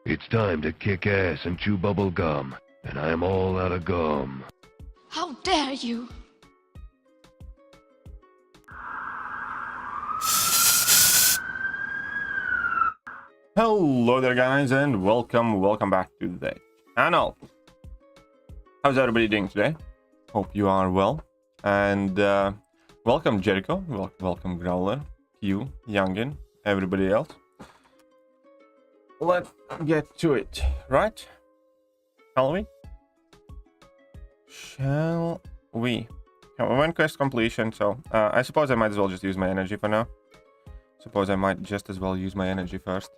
It's time to kick ass and chew bubble gum, and I'm all out of gum. How dare you! Hello there guys, and welcome back to the channel. How's everybody doing today? Hope you are well. And welcome Jericho, welcome Growler, Q, Youngin, everybody else. Let's get to it, right? Shall we? Shall we? One quest completion, so I suppose I might as well just use my energy for now. Suppose I might just as well use my energy first.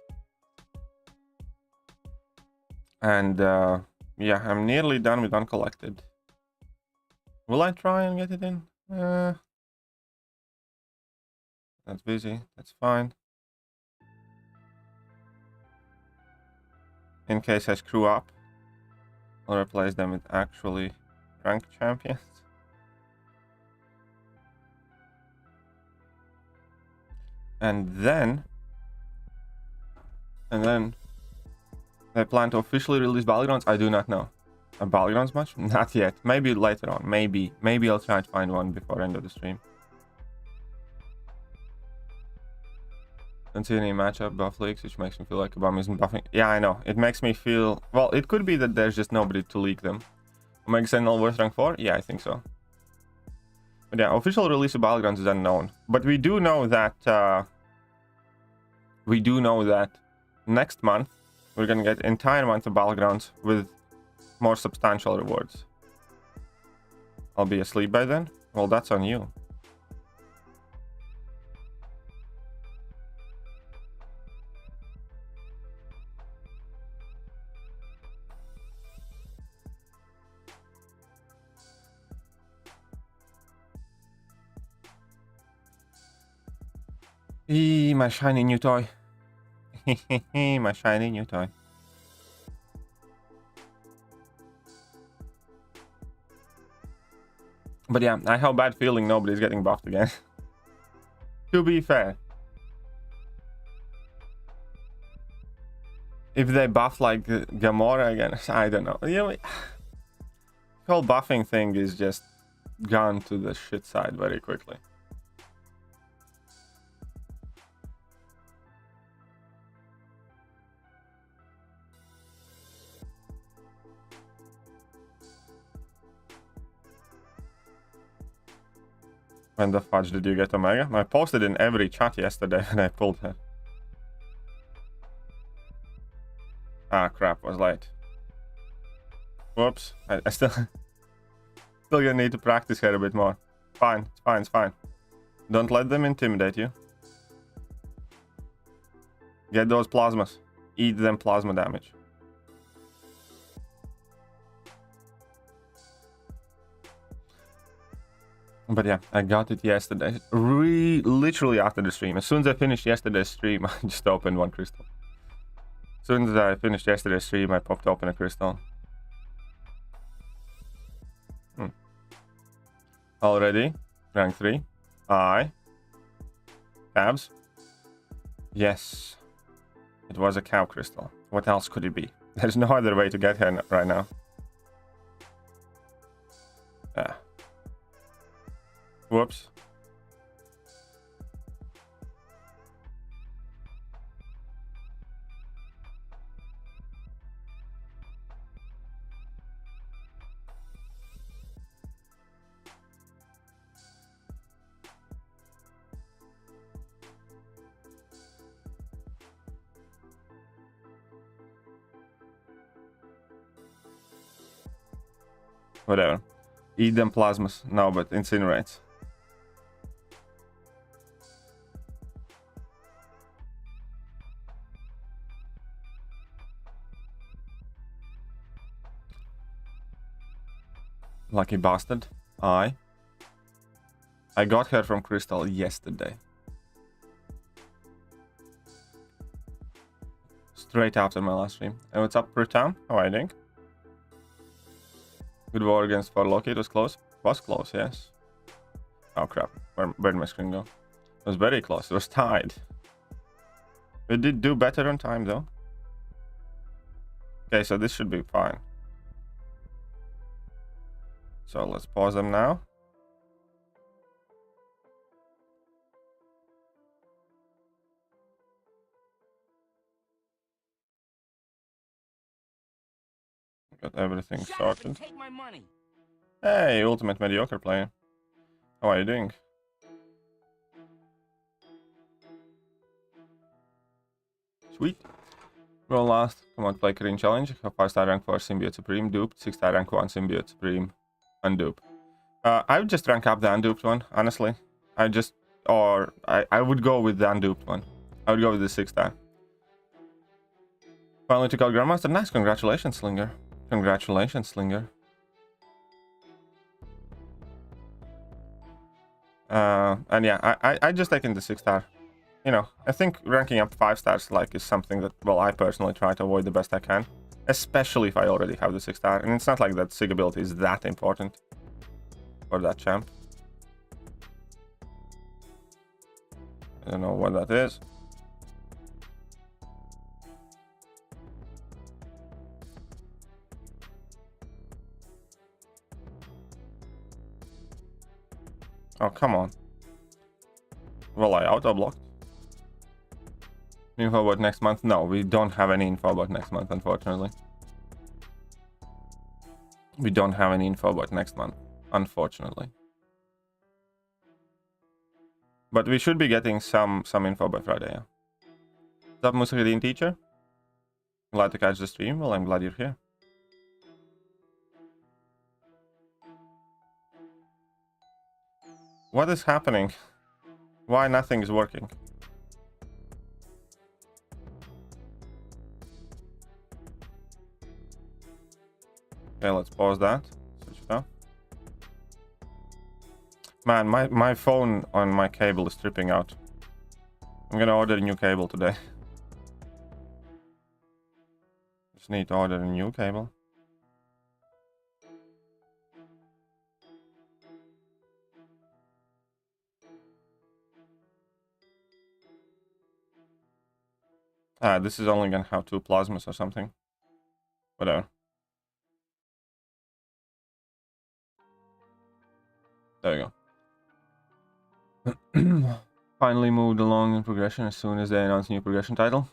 And yeah, I'm nearly done with uncollected. Will I try and get it in? That's busy, that's fine. In case I screw up, I'll replace them with actually ranked champions. And then I plan to officially release Battlegrounds. I do not know. A Battlegrounds match? Not yet. Maybe later on. Maybe I'll try to find one before end of the stream. Don't see any matchup buff leaks, which makes me feel like Obama isn't buffing. Yeah, I know. It makes me feel... Well, it could be that there's just nobody to leak them. Omega Sentinel worth rank 4? Yeah, I think so. But yeah, official release of Battlegrounds is unknown. But we do know that... next month, we're gonna get entire month of Battlegrounds with more substantial rewards. I'll be asleep by then? Well, that's on you. Eee, my shiny new toy. My shiny new toy. But yeah, I have a bad feeling nobody's getting buffed again. To be fair. If they buff like Gamora again, I don't know. You know, the whole buffing thing is just gone to the shit side very quickly. When the fudge did you get Omega? I posted in every chat yesterday and I pulled her. Ah, crap, was late. Whoops. I still gonna need to practice here a bit more. Fine, it's fine, it's fine. Don't let them intimidate you. Get those plasmas. Eat them plasma damage. But yeah, I got it yesterday. Literally after the stream. As soon as I finished yesterday's stream, I just opened one crystal. As soon as I finished yesterday's stream, I popped open a crystal. Already? Rank 3. Tabs. Yes. It was a cow crystal. What else could it be? There's no other way to get here right now. Yeah. Whoops. Whatever. Eat them plasmas. No, but incinerates. Lucky bastard. I got her from Crystal yesterday. Straight after my last stream. And what's up, Pritam? How are you doing? Good war against Loki. It was close. Was close, yes. Oh crap. Where did my screen go? It was very close. It was tied. We did do better on time though. Okay, so this should be fine. So let's pause them now. Got everything sorted. Take my money. Hey, ultimate mediocre player. How are you doing? Sweet. Roll last. Come on, play Korean challenge. 5-star rank 4 Symbiote Supreme duped. 6-star rank 1 Symbiote Supreme unduped. I would just rank up the unduped one, honestly. I would go with the unduped one. I would go with the 6-star. Finally took out Grandmaster. Nice, congratulations, Slinger. Congratulations, Slinger. And yeah, I just taken the 6-star. You know, I think ranking up 5 stars like is something that, well, I personally try to avoid the best I can. Especially if I already have the 6-star. And it's not like that SIG ability is that important for that champ. I don't know what that is. Oh, come on. Well, I auto-blocked. Info about next month? No, we don't have any info about next month, unfortunately. We don't have any info about next month, unfortunately. But we should be getting some info by Friday, yeah. What's up, Musakadin teacher? Glad to catch the stream. Well, I'm glad you're here. What is happening? Why nothing is working? Okay, let's pause that. Switch it off. Man, my phone on my cable is tripping out. I'm gonna order a new cable today. Just need to order a new cable. This is only gonna have 2 plasmas or something. Whatever. There you go. Finally moved along in progression as soon as they announced new progression title.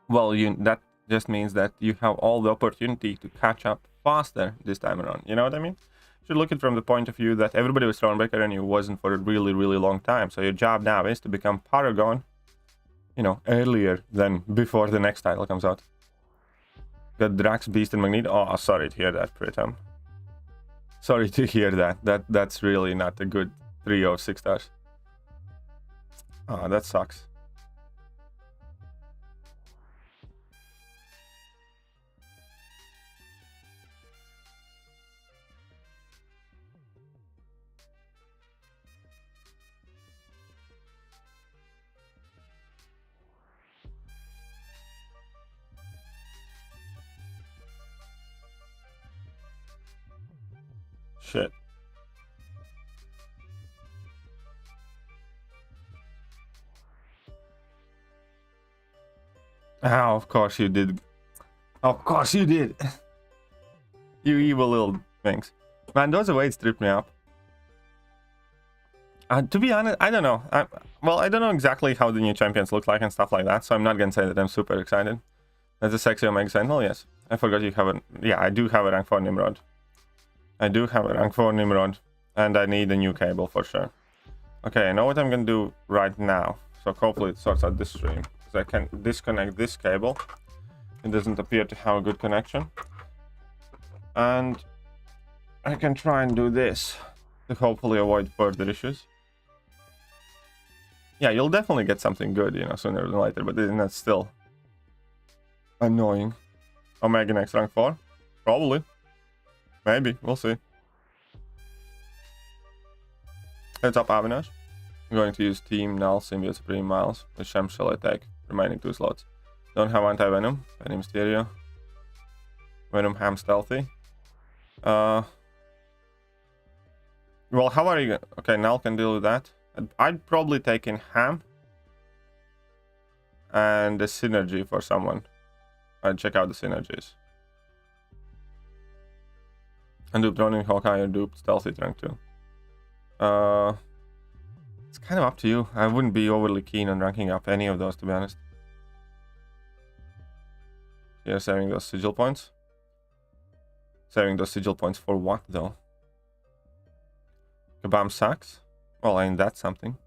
Well, that just means that you have all the opportunity to catch up faster this time around. You know what I mean? You should look at it from the point of view that everybody was Thronebreaker and you wasn't for a really, really long time. So your job now is to become Paragon, you know, earlier than before the next title comes out. Got Drax, Beast, and Magneto. Oh, sorry to hear that, Pritam. Sorry to hear that. That's really not a good 3 or 6 stars. Oh, that sucks. Shit. Ah, of course you did. Of course you did. You evil little things. Man, those awaids tripped me up. To be honest, I don't know. Well, I don't know exactly how the new champions look like and stuff like that, so I'm not gonna say that I'm super excited. That's a sexy Omega Sentinel, yes. I forgot you have a... Yeah, I do have a rank 4 Nimrod. I do have a rank 4 Nimrod, and I need a new cable for sure. Okay, I know what I'm gonna do right now. So hopefully it sorts out this stream. Because I can disconnect this cable. It doesn't appear to have a good connection. And I can try and do this to hopefully avoid further issues. Yeah, you'll definitely get something good, you know, sooner than later, but then that's still annoying. Omega next rank 4? Probably. Maybe, we'll see. Heads up, Avinash. I'm going to use Team Null, Symbiote Supreme Miles. Which Shem shall I take? Remaining 2 slots. Don't have anti-venom. Venom Mysterio. Venom Ham Stealthy. Well, how are you gonna... Okay, Null can deal with that. I'd probably take in Ham and the synergy for someone. I'd check out the synergies. And duped Ronin, Hawkeye, or duped Stealthy rank 2. It's kind of up to you. I wouldn't be overly keen on ranking up any of those, to be honest. You're saving those sigil points. Saving those sigil points for what, though? Kabam sucks. Well, ain't that something?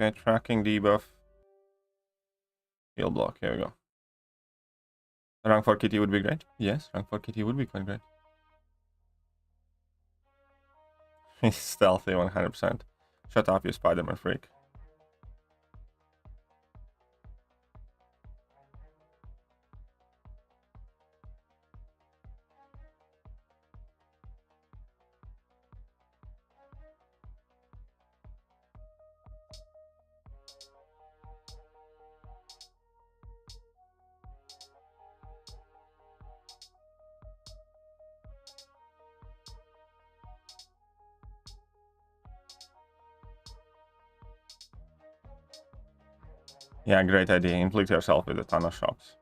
Okay, tracking debuff. Heal block, here we go. Rank 4 kitty would be great. Yes, rank 4 kitty would be quite great. He's stealthy 100%. Shut up, you Spider-Man freak. Yeah, great idea. Inflict yourself with a ton of shocks.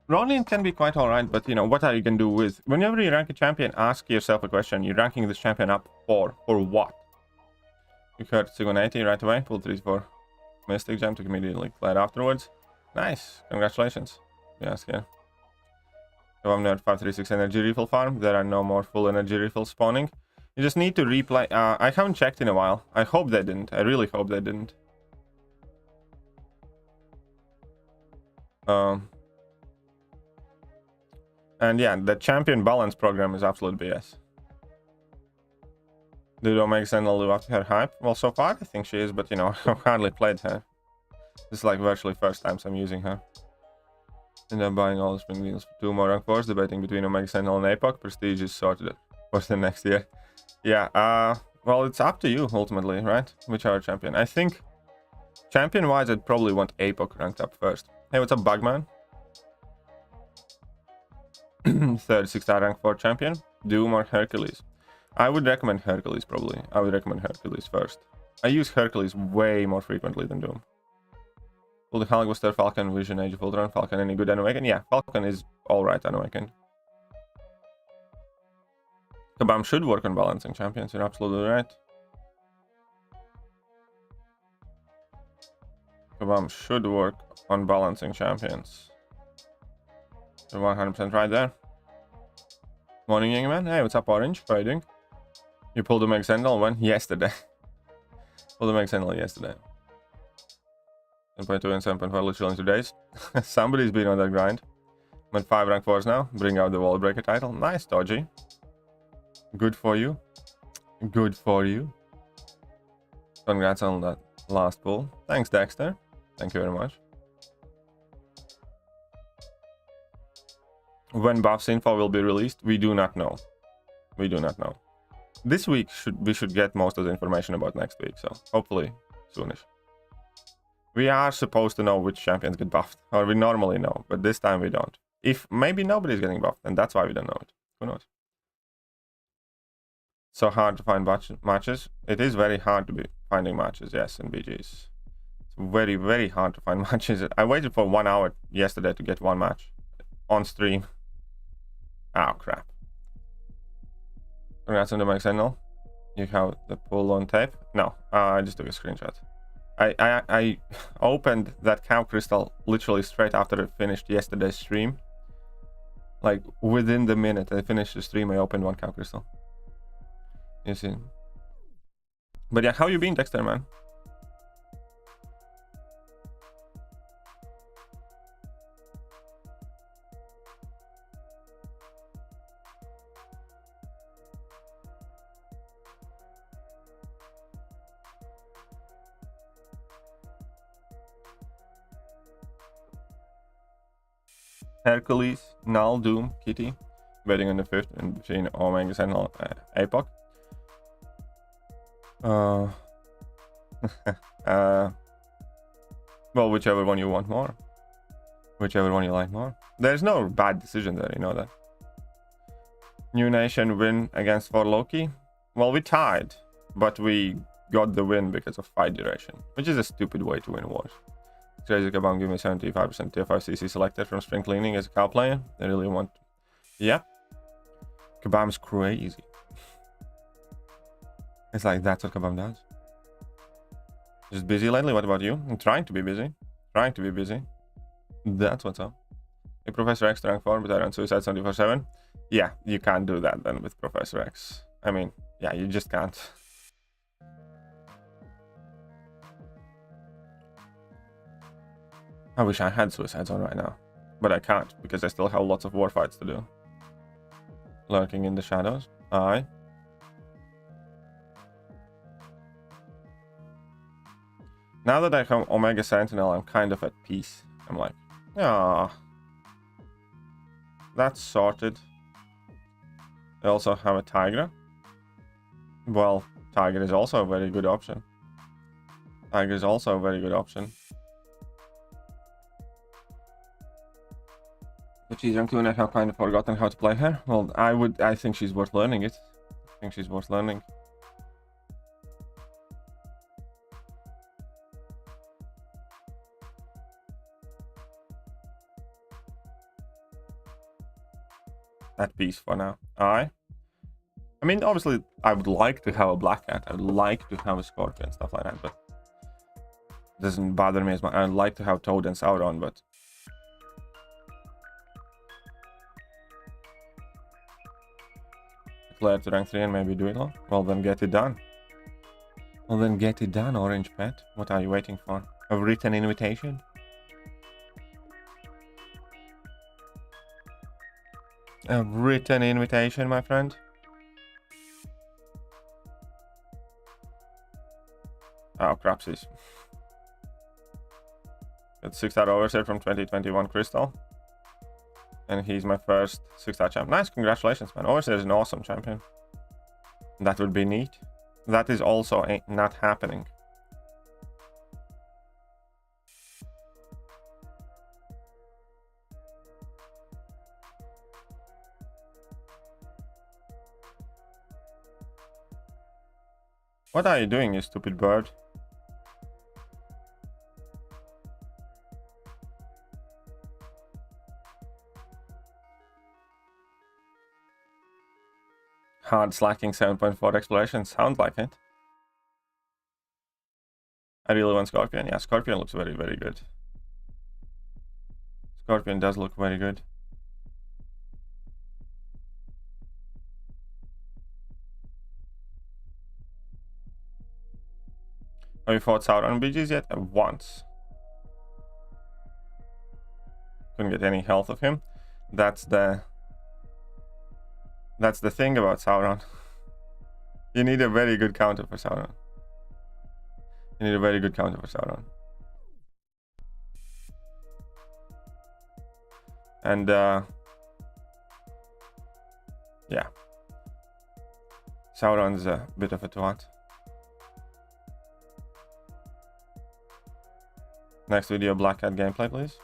Ronin can be quite alright, but you know, what are you going to do with... Whenever you rank a champion, ask yourself a question. You're ranking this champion up for what? You heard 280 right away. Pull 3 for Mystic Gem, took immediately glide afterwards. Nice. Congratulations. Yes, yeah. I'm nerd 536 energy refill farm. There are no more full energy refills spawning. You just need to replay. I haven't checked in a while. I hope they didn't. I really hope they didn't. And yeah, the champion balance program is absolute BS. Did Omega Sentinel live up to her hype? Well, so far I think she is, but you know, I've hardly played her. This is like virtually first time I'm using her. And I'm buying all the spring deals for 2 more rank 4s, debating between Omega Sentinel and APOC. Prestige is sorted for the next year. Yeah, well, it's up to you ultimately, right? Whichever champion. I think champion wise, I'd probably want APOC ranked up first. Hey, what's up, Bugman? 36-star rank 4 champion. Doom or Hercules? I would recommend Hercules probably. I would recommend Hercules first. I use Hercules way more frequently than Doom. Will the Hulkbuster, Falcon, Vision, Age of Ultron, Falcon any good Unawakened? Yeah, Falcon is alright Unawakened. Kabam should work on balancing champions, you're absolutely right. Kabam should work on balancing champions. You're 100% right there. Morning, young man. Hey, what's up, Orange? How are you doing? You pulled the Meg Sentinel when? Yesterday. Pulled the Meg Sentinel yesterday. 7.2 and 7.5 literally in 2 days. Somebody's been on that grind. I'm at 5 rank 4s now. Bring out the wall breaker title. Nice, Dodgy. Good for you. Good for you. Congrats on that last pull. Thanks, Dexter. Thank you very much. When buffs info will be released, we do not know. We do not know. This week we should get most of the information about next week, so hopefully soonish. We are supposed to know which champions get buffed, or we normally know, but this time we don't. If maybe nobody's getting buffed, and that's why we don't know it. Who knows? So hard to find matches. It is very hard to be finding matches, yes, in BGs. It's very, very hard to find matches. I waited for 1 hour yesterday to get one match on stream. Oh, crap. Congrats on the Meg Sentinel. You have the pull on tape? No, I just took a screenshot. I opened that cow crystal literally straight after I finished yesterday's stream. Like, within the minute I finished the stream, I opened one cow crystal. You see. But yeah, how you been, Dexter, man? Hercules, Null, Doom, Kitty, betting on the 5th and between Omega Sentinel and APOC. Well, whichever one you want more. Whichever one you like more. There's no bad decision there, you know that. New Nation win against For Loki. Well, we tied, but we got the win because of fight duration, which is a stupid way to win wars. Crazy Kabam give me 75% TF5 CC selected from spring cleaning as a cow player. They really want. Yep. Kabam's crazy. It's like that's what Kabam does. Just busy lately. What about you? I'm trying to be busy. Trying to be busy. That's what's up. A Professor X rank 4, but I run Suicide 24/7. Yeah, you can't do that then with Professor X. I mean, yeah, you just can't. I wish I had Suicide Zone right now, but I can't because I still have lots of war fights to do. Lurking in the shadows. Aye. Now that I have Omega Sentinel, I'm kind of at peace. I'm like, ah, that's sorted. I also have a Tigra. Well, Tiger is also a very good option. Tiger is also a very good option. But she's young too, and I have kind of forgotten how to play her. Well, I think she's worth learning it. I think she's worth learning. At peace for now. I mean, obviously, I would like to have a Black Cat. I would like to have a Scorpion, stuff like that, but it doesn't bother me as much. I'd like to have Toad and Sauron, but declare to rank 3 and maybe do it all. Well, then get it done. Well, then get it done, Orange Pet. What are you waiting for? A written invitation? A written invitation, my friend. Oh, crapsies. It's 6-star overseer from 2021 Crystal. And he's my first 6-star champ. Nice, congratulations, man. Overseer is an awesome champion. That would be neat. That is also not happening. What are you doing, you stupid bird? Hard slacking 7.4 exploration. Sounds like it. I really want Scorpion. Yeah, Scorpion looks very, very good. Scorpion does look very good. Have you fought Sauron BGs yet? Once. Couldn't get any health of him. That's the thing about Sauron. You need a very good counter for Sauron. You need a very good counter for Sauron. And yeah. Sauron's a bit of a twat. Next video, Black Cat gameplay, please.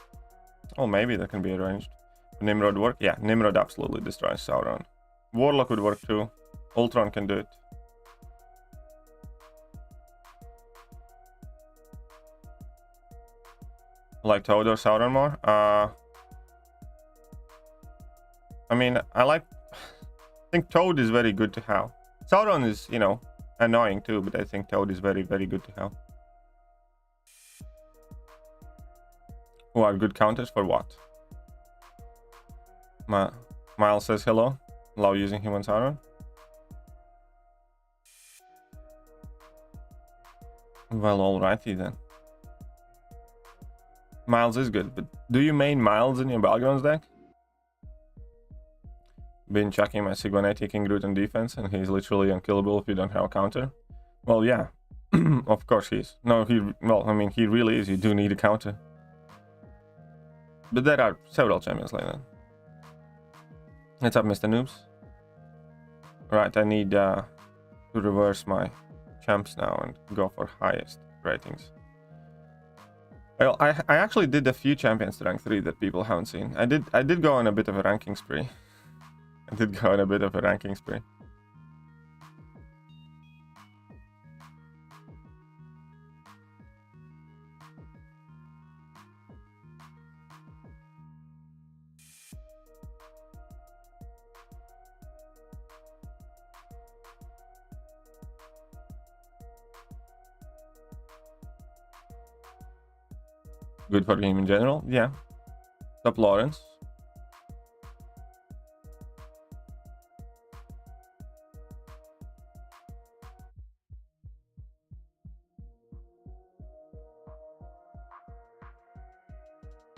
Oh, maybe that can be arranged. Nimrod work? Yeah, Nimrod absolutely destroys Sauron. Warlock would work too. Ultron can do it. Like Toad or Sauron more? I mean, I think Toad is very good to have. Sauron is, you know, annoying too, but I think Toad is very, very good to have. Who are good counters for what? Miles says hello. Allow using him on Sauron. Well, alrighty then. Miles is good, but do you main Miles in your Battlegrounds deck? Been checking my Sig-180 King Groot on defense, and he's literally unkillable if you don't have a counter. Well, yeah, of course he is. No, I mean, he really is. You do need a counter. But there are several champions like that. What's up, Mr. Noobs? Right, I need to reverse my champs now and go for highest ratings. Well, I actually did a few champions to rank 3 that people haven't seen. I did go on a bit of a ranking spree. Good for the game in general, yeah. Top Lawrence.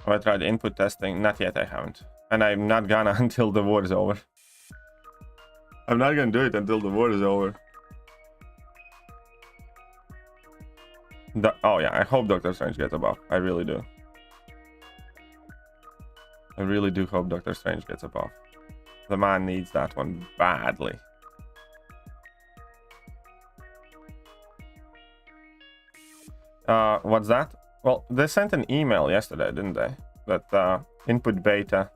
Have I tried input testing? Not yet, I haven't. And I'm not gonna until the war is over. I'm not gonna do it until the war is over. Oh yeah, I hope Doctor Strange gets a buff. I really do. I really do hope Doctor Strange gets a buff. The man needs that one badly. What's that? Well, they sent an email yesterday, didn't they? That input beta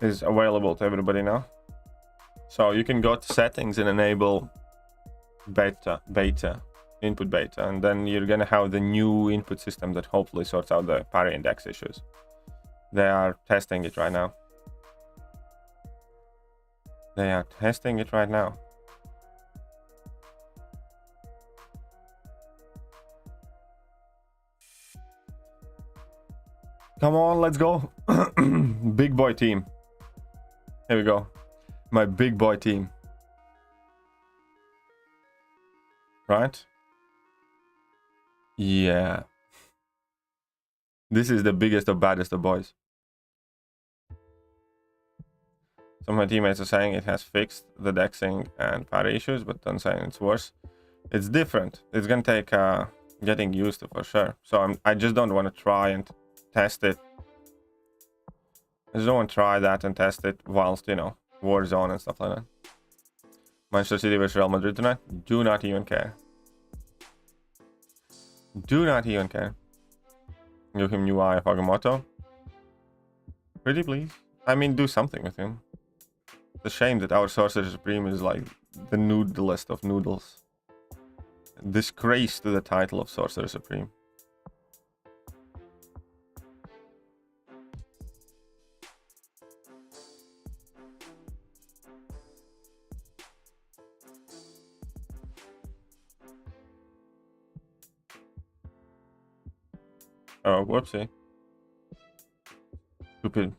is available to everybody now. So you can go to settings and enable input beta, and then you're gonna have the new input system that hopefully sorts out the parry index issues. They are testing it right now. Come on, let's go. Big boy team. Here we go. My big boy team. Right? Yeah. This is the biggest of baddest of boys. Some of my teammates are saying it has fixed the dexing and parry issues, but I'm saying it's worse. It's different. It's gonna take getting used to for sure. So I just don't want to try and test it. I just don't want to try that and test it whilst, you know, Warzone and stuff like that. Manchester City versus Real Madrid tonight? Do not even care. Do not even care. Give him new eye of Agamotto. Pretty please. I mean, do something with him. It's a shame that our Sorcerer Supreme is like the noodlest of noodles. Disgrace to the title of Sorcerer Supreme. Oh, whoopsie. Stupid.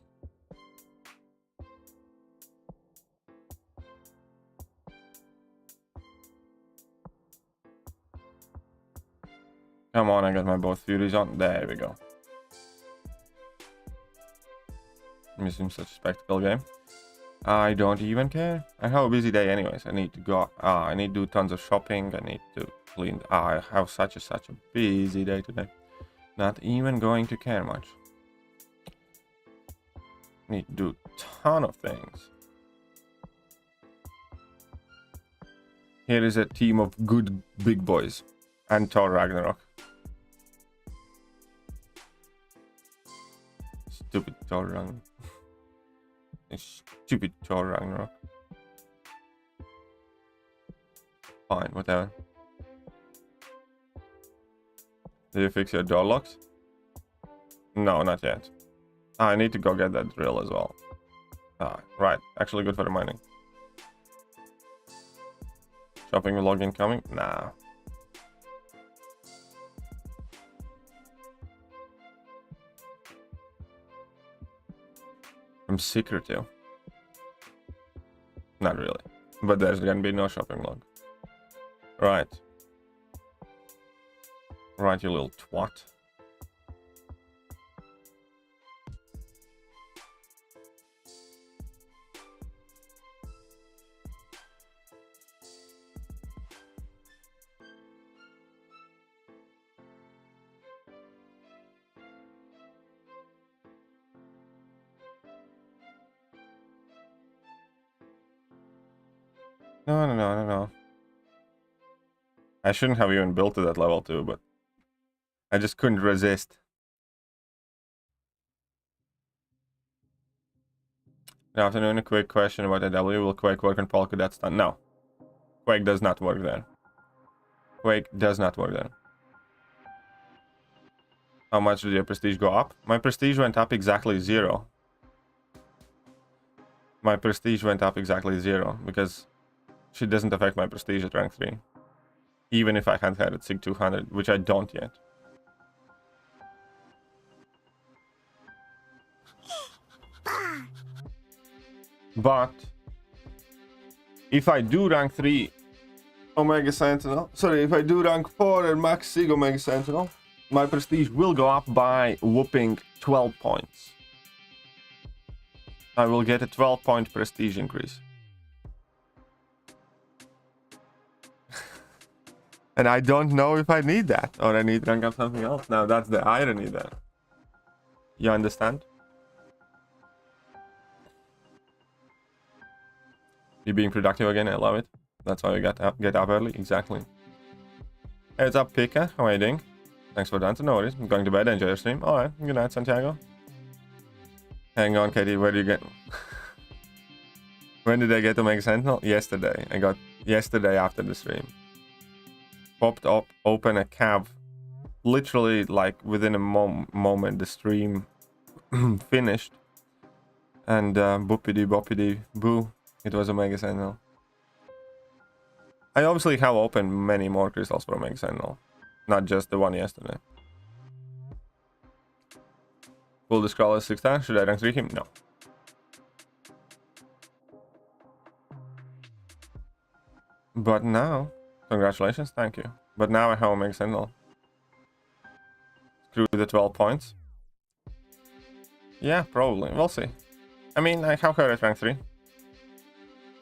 Come on, I got my both Furies on. There we go. Missing such a spectacle game. I don't even care. I have a busy day anyways. I need to go. I need to do tons of shopping. I need to clean. I have such a busy day today. Not even going to care much. Need to do a ton of things. Here is a team of good big boys. And Thor Ragnarok. Stupid Thor Ragnarok. Stupid Thor Ragnarok. Fine, whatever. Did you fix your door locks? No, not yet. I need to go get that drill as well. Right. Actually good for the mining. Shopping log incoming? Nah. I'm secretive. Not really. But there's gonna be no shopping log. Right. Right, you little twat. No. I shouldn't have even built to that level 2, but I just couldn't resist. Good afternoon. A quick question about AW. Will Quake work on Polka Dot Stun? No. Quake does not work there. Quake does not work there. How much did your prestige go up? My prestige went up exactly 0. My prestige went up exactly 0 because she doesn't affect my prestige at rank 3. Even if I hadn't had it SIG 200, which I don't yet. But if I do rank 3 Omega Sentinel, sorry, if I do rank 4 and max SIG Omega Sentinel, my prestige will go up by whooping 12 points. I will get a 12-point prestige increase. And I don't know if I need that, or I need to rank up something else. Now that's the irony there. You understand? You being productive again, I love it. That's why we get up early, exactly. Hey, what's up, Pika? How are you doing? Thanks for the answer, no worries. I'm going to bed, enjoy your stream. Alright, good night, Santiago. Hang on, Katie, where do you get... When did I get to make Sentinel? Yesterday. I got yesterday after the stream. Popped up, open a cab. Literally, like, within a moment, the stream finished. And, boopity boppity boo. It was Omega Sentinel. I obviously have opened many more crystals for Omega Sentinel. Not just the one yesterday. Will the scroll as 6 star? Should I rank 3 him? No. But now... Congratulations, thank you. But now I have Omega Sentinel. Screw the 12 points. Yeah, probably. We'll see. I mean, I have her at rank 3.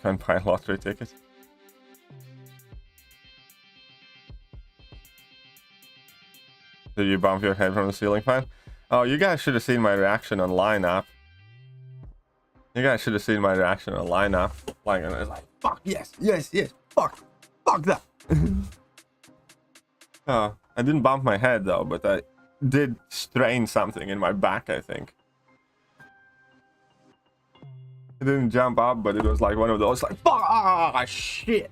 Can't buy a lottery ticket. Did you bump your head from the ceiling fan? Oh, you guys should have seen my reaction on lineup. You guys should have seen my reaction on lineup. Like, and I was like, fuck, yes, yes, yes, fuck that. Oh, I didn't bump my head though, but I did strain something in my back, I think. It didn't jump up, but it was like one of those, like, fuck, shit.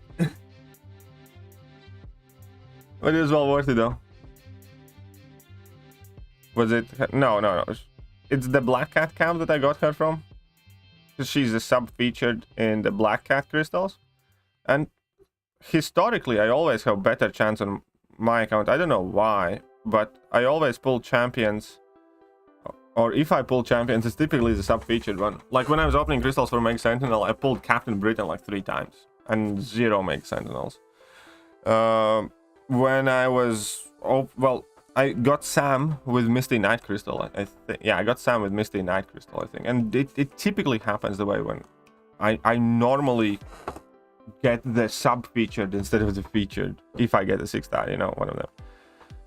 But it was well worth it though. Was it? No. It's the Black Cat cam that I got her from. She's a sub-featured in the Black Cat crystals. And historically, I always have better chance on my account. I don't know why, but I always pull champions. Or if I pull champions, it's typically the sub-featured one. Like when I was opening crystals for Meg Sentinel, I pulled Captain Britain like 3 times. And 0 Meg Sentinels. When I was... well... I got Sam with Misty Knight Crystal, I think. Yeah, I got Sam with Misty Knight Crystal, I think. And it typically happens the way when I normally get the sub-featured instead of the featured. If I get a 6-star, you know, one of them.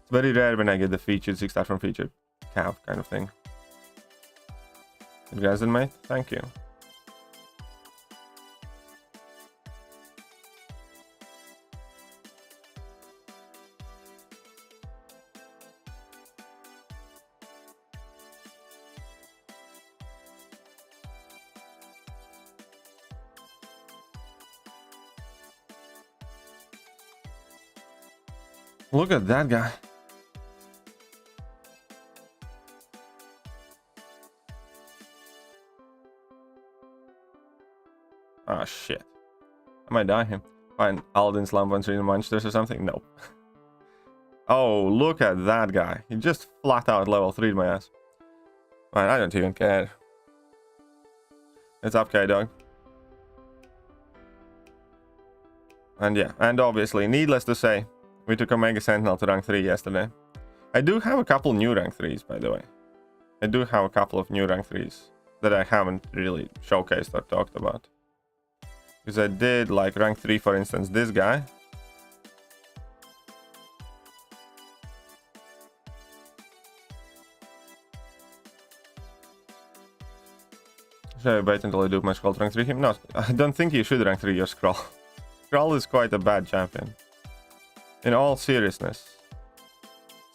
It's very rare when I get the featured 6-star from featured cap kind of thing. Good guys, then, mate. Thank you. Look at that guy. Oh shit. I might die him. Find Aladdin's lamp on stream monsters or something? Nope. Oh, look at that guy. He just flat out level 3'd my ass. Man, I don't even care. It's up, K-Dog. And yeah, and obviously, needless to say, we took Omega Sentinel to rank 3 yesterday. I do have a couple new rank 3s, by the way. I do have a couple of new rank 3s that I haven't really showcased or talked about. Because I did, like, rank 3, for instance, this guy. Should I wait until I do my scroll to rank 3 him? No, I don't think you should rank 3 your scroll. Scroll is quite a bad champion. In all seriousness.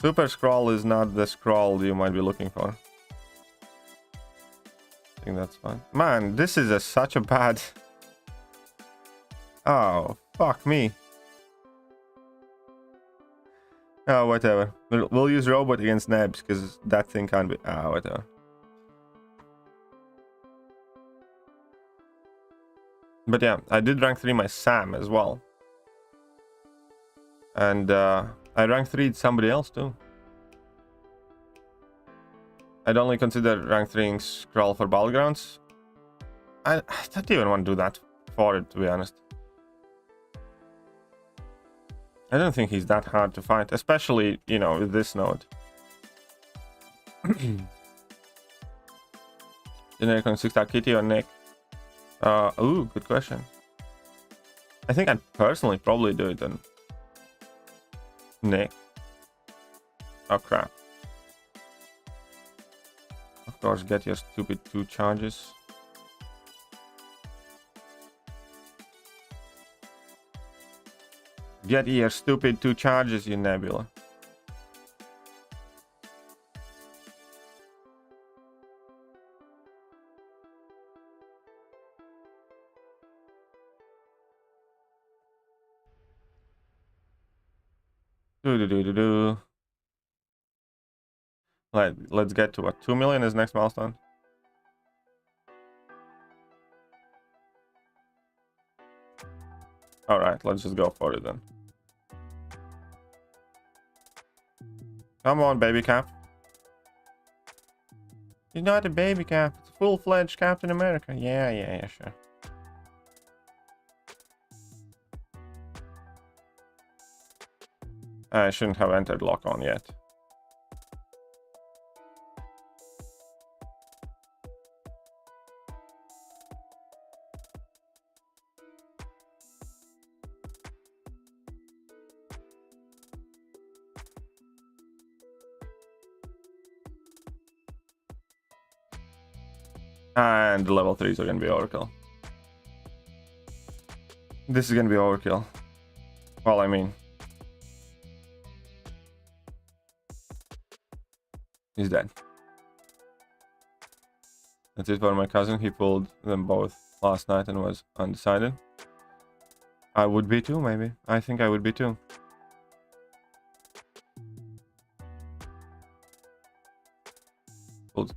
Super scroll is not the scroll you might be looking for. I think that's fine. Man, this is such a bad... Oh, fuck me. Oh, whatever. We'll use robot against Nebs, because that thing can't be... Ah, whatever. But yeah, I did rank 3 my Sam as well. And I rank 3'd somebody else too. I'd only consider rank 3ing Scroll for Battlegrounds. I don't even want to do that for it, to be honest. I don't think he's that hard to fight, especially, you know, with this node. Generic on 6-star Kitty or Nick? Ooh, good question. I think I'd personally probably do it on Nick. Oh, crap. Of course, get your stupid 2 charges. Get your stupid 2 charges, you Nebula. Let's get to what? 2 million is next milestone. All right, let's just go for it then. Come on, baby cap. He's not a baby cap. It's a full-fledged Captain America. Yeah, sure. I shouldn't have entered lock on yet. And the level 3s are gonna be overkill. This is gonna be overkill. Well, I mean, he's dead. That's it for my cousin. He pulled them both last night and was undecided. I would be too, maybe. I think I would be too. Pulled.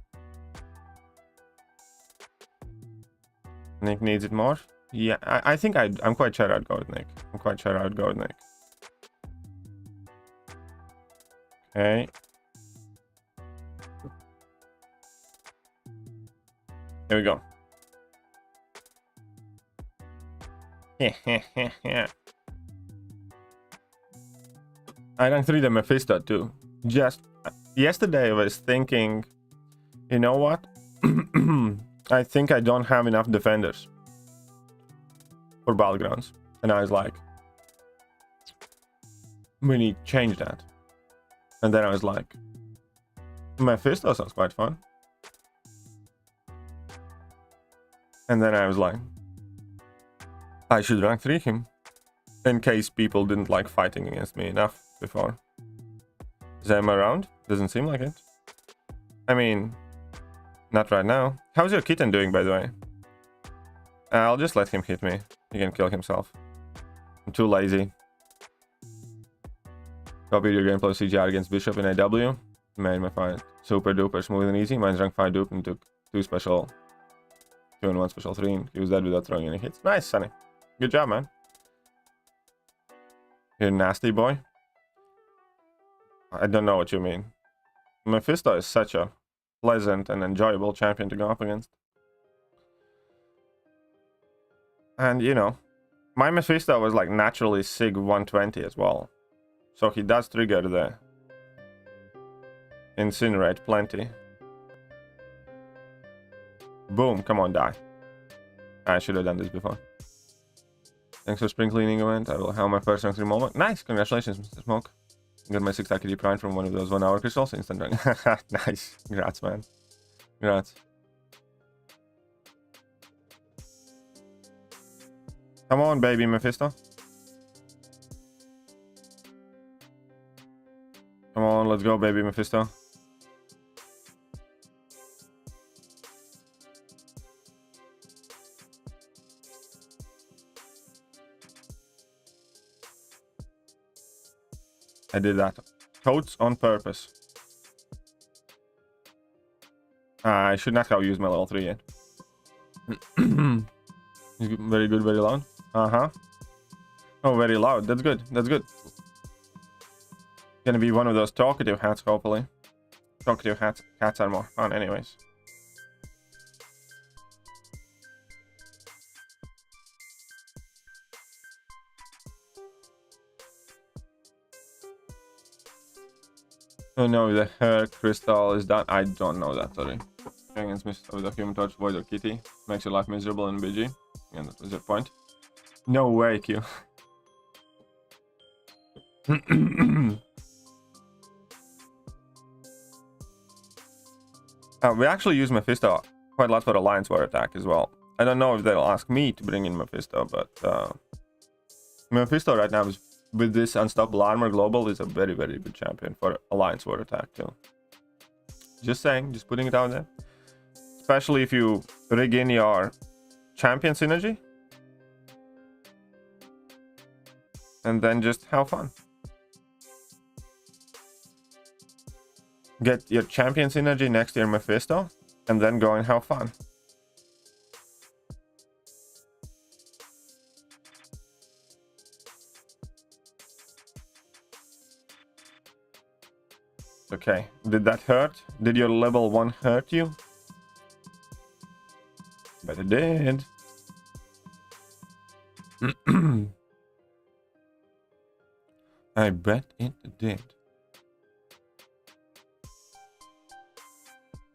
Nick needs it more. Yeah, I think I'm quite sure I'd go with Nick. Okay. Here we go. I ranked 3 the Mephisto too. Just yesterday I was thinking, you know what? I think I don't have enough defenders for Battlegrounds. And I was like, we need to change that. And then I was like, Mephisto sounds quite fun. And then I was like, I should rank 3 him. In case people didn't like fighting against me enough before. Is Em around? Doesn't seem like it. I mean, not right now. How's your kitten doing, by the way? I'll just let him hit me. He can kill himself. I'm too lazy. Copied your gameplay CGR against Bishop in AW. Made my fight super duper smooth and easy. Mine's rank 5 dupe and took 2 special 2 and 1 special 3. And he was dead without throwing any hits. Nice, Sonny. Good job, man. You nasty boy. I don't know what you mean. Mephisto is such a pleasant and enjoyable champion to go up against. And, you know, my Mephisto was like naturally SIG 120 as well. So he does trigger the Incinerate plenty. Boom, come on, die. I should have done this before. Thanks for spring cleaning event. I will have my first rank 3 moment. Nice, congratulations, Mr. Smoke. Got my 6 AKD prime from one of those 1-hour crystals. Instant rank. Nice. Congrats, man. Congrats. Come on, baby Mephisto. Come on, let's go, baby Mephisto. I did that. Totes on purpose. I should not have used my level 3 yet. Very good, very loud. Uh-huh. Oh, very loud. That's good. That's good. Gonna be one of those talkative hats, hopefully. Talkative cats are more fun anyways. Oh no, the hair crystal is done. I don't know that, sorry. Against Mr. with a human touch, void or kitty. Makes your life miserable in BG. And that was your point. No way, Q. We actually use Mephisto quite a lot for Alliance War attack as well. I don't know if they'll ask me to bring in Mephisto, but Mephisto right now is, with this Unstoppable Armor Global, is a very, very good champion for Alliance War attack too. Just saying, just putting it out there. Especially if you rig in your champion synergy. And then just have fun. Get your champion synergy next to your Mephisto, and then go and have fun. Okay, did that hurt? Did your level 1 hurt you? Bet it did. I bet it did.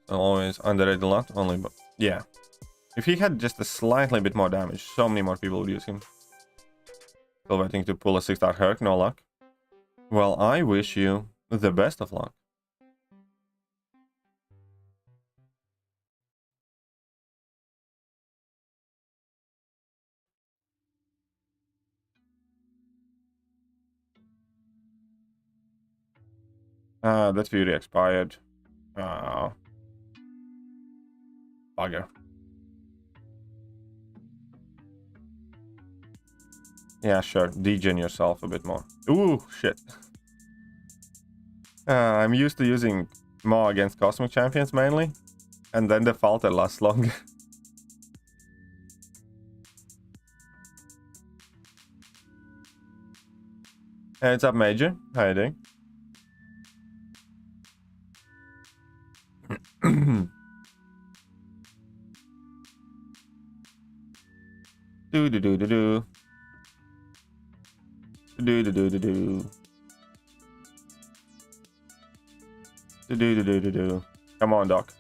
Always underrated a lot, only, but yeah. If he had just a slightly bit more damage, so many more people would use him. Still waiting to pull a 6-star Herc, no luck. Well, I wish you the best of luck. That Fury expired. Bugger. Yeah, sure. Degen yourself a bit more. Ooh, shit. I'm used to using Maw against Cosmic Champions mainly. And then the Falter lasts long. Hey, what's up, Major? How you doing? Do do do do do. Do do do do do. Do do do do do. Come on, Doc.